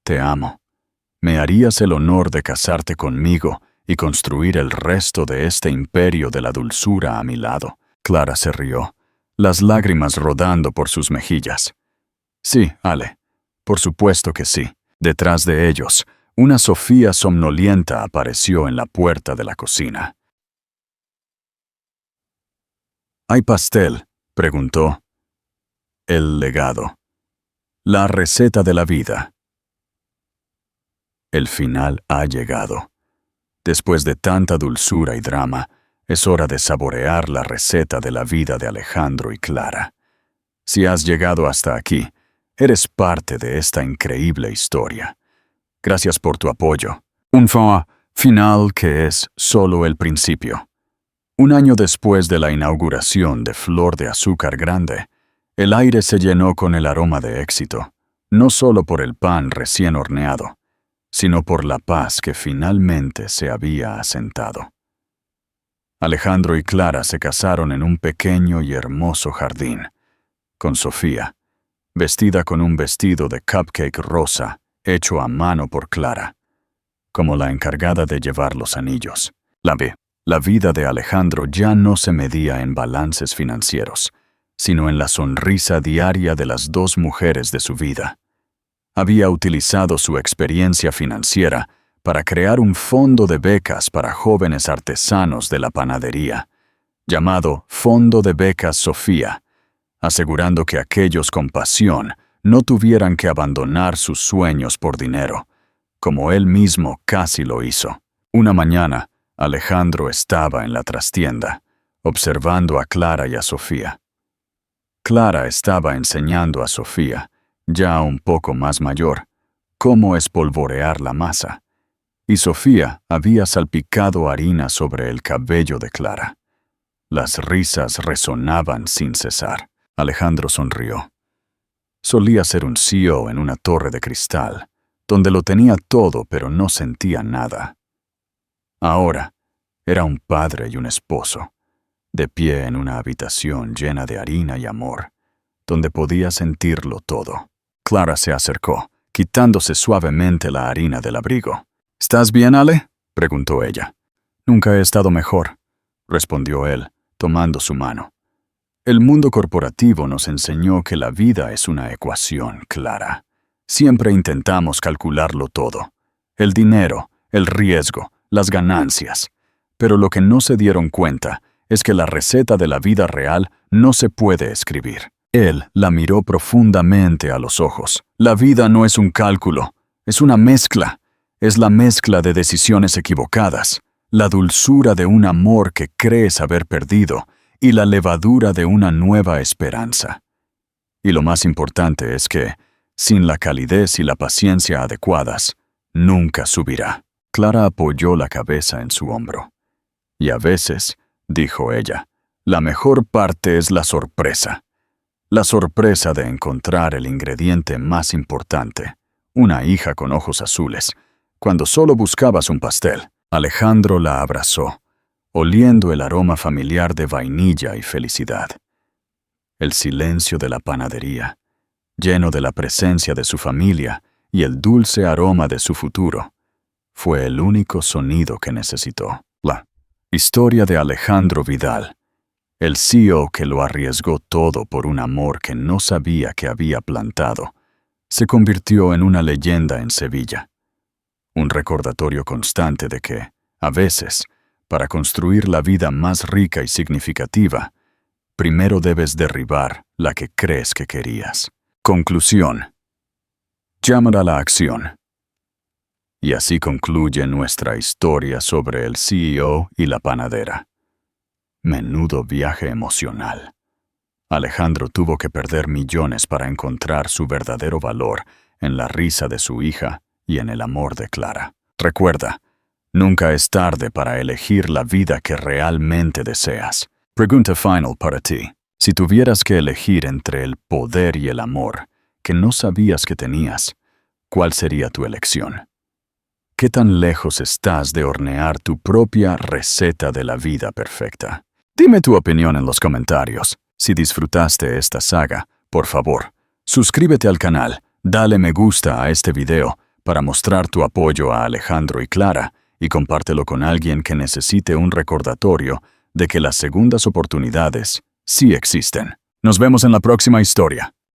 «Te amo. ¿Me harías el honor de casarte conmigo y construir el resto de este imperio de la dulzura a mi lado?» Clara se rió, las lágrimas rodando por sus mejillas. «Sí, Ale, por supuesto que sí». Detrás de ellos, una Sofía somnolienta apareció en la puerta de la cocina. «¿Hay pastel?», preguntó. «El legado. La receta de la vida». El final ha llegado. Después de tanta dulzura y drama, es hora de saborear la receta de la vida de Alejandro y Clara. Si has llegado hasta aquí, eres parte de esta increíble historia. Gracias por tu apoyo. Un final que es solo el principio. Un año después de la inauguración de Flor de Azúcar Grande, el aire se llenó con el aroma de éxito, no solo por el pan recién horneado, sino por la paz que finalmente se había asentado. Alejandro y Clara se casaron en un pequeño y hermoso jardín, con Sofía, vestida con un vestido de cupcake rosa hecho a mano por Clara, como la encargada de llevar los anillos. La vida de Alejandro ya no se medía en balances financieros, sino en la sonrisa diaria de las 2 mujeres de su vida. Había utilizado su experiencia financiera para crear un fondo de becas para jóvenes artesanos de la panadería, llamado Fondo de Becas Sofía, asegurando que aquellos con pasión no tuvieran que abandonar sus sueños por dinero, como él mismo casi lo hizo. Una mañana, Alejandro estaba en la trastienda, observando a Clara y a Sofía. Clara estaba enseñando a Sofía, ya un poco más mayor, cómo espolvorear la masa, y Sofía había salpicado harina sobre el cabello de Clara. Las risas resonaban sin cesar. Alejandro sonrió. Solía ser un CEO en una torre de cristal, donde lo tenía todo pero no sentía nada. Ahora era un padre y un esposo, de pie en una habitación llena de harina y amor, donde podía sentirlo todo. Clara se acercó, quitándose suavemente la harina del abrigo. ¿Estás bien, Ale?, preguntó ella. Nunca he estado mejor, respondió él, tomando su mano. El mundo corporativo nos enseñó que la vida es una ecuación clara. Siempre intentamos calcularlo todo. El dinero, el riesgo, las ganancias. Pero lo que no se dieron cuenta es que la receta de la vida real no se puede escribir. Él la miró profundamente a los ojos. La vida no es un cálculo, es una mezcla. Es la mezcla de decisiones equivocadas, la dulzura de un amor que crees haber perdido y la levadura de una nueva esperanza. Y lo más importante es que, sin la calidez y la paciencia adecuadas, nunca subirá. Clara apoyó la cabeza en su hombro. Y a veces, dijo ella, la mejor parte es la sorpresa. La sorpresa de encontrar el ingrediente más importante, una hija con ojos azules, cuando solo buscabas un pastel. Alejandro la abrazó, oliendo el aroma familiar de vainilla y felicidad. El silencio de la panadería, lleno de la presencia de su familia y el dulce aroma de su futuro, fue el único sonido que necesitó. La historia de Alejandro Vidal, el CEO que lo arriesgó todo por un amor que no sabía que había plantado, se convirtió en una leyenda en Sevilla. Un recordatorio constante de que, a veces, para construir la vida más rica y significativa, primero debes derribar la que crees que querías. Conclusión. Llamar a la acción. Y así concluye nuestra historia sobre el CEO y la panadera. Menudo viaje emocional. Alejandro tuvo que perder millones para encontrar su verdadero valor en la risa de su hija y en el amor de Clara. Recuerda, nunca es tarde para elegir la vida que realmente deseas. Pregunta final para ti. Si tuvieras que elegir entre el poder y el amor, que no sabías que tenías, ¿cuál sería tu elección? ¿Qué tan lejos estás de hornear tu propia receta de la vida perfecta? Dime tu opinión en los comentarios. Si disfrutaste esta saga, por favor, suscríbete al canal, dale me gusta a este video para mostrar tu apoyo a Alejandro y Clara y compártelo con alguien que necesite un recordatorio de que las segundas oportunidades sí existen. Nos vemos en la próxima historia.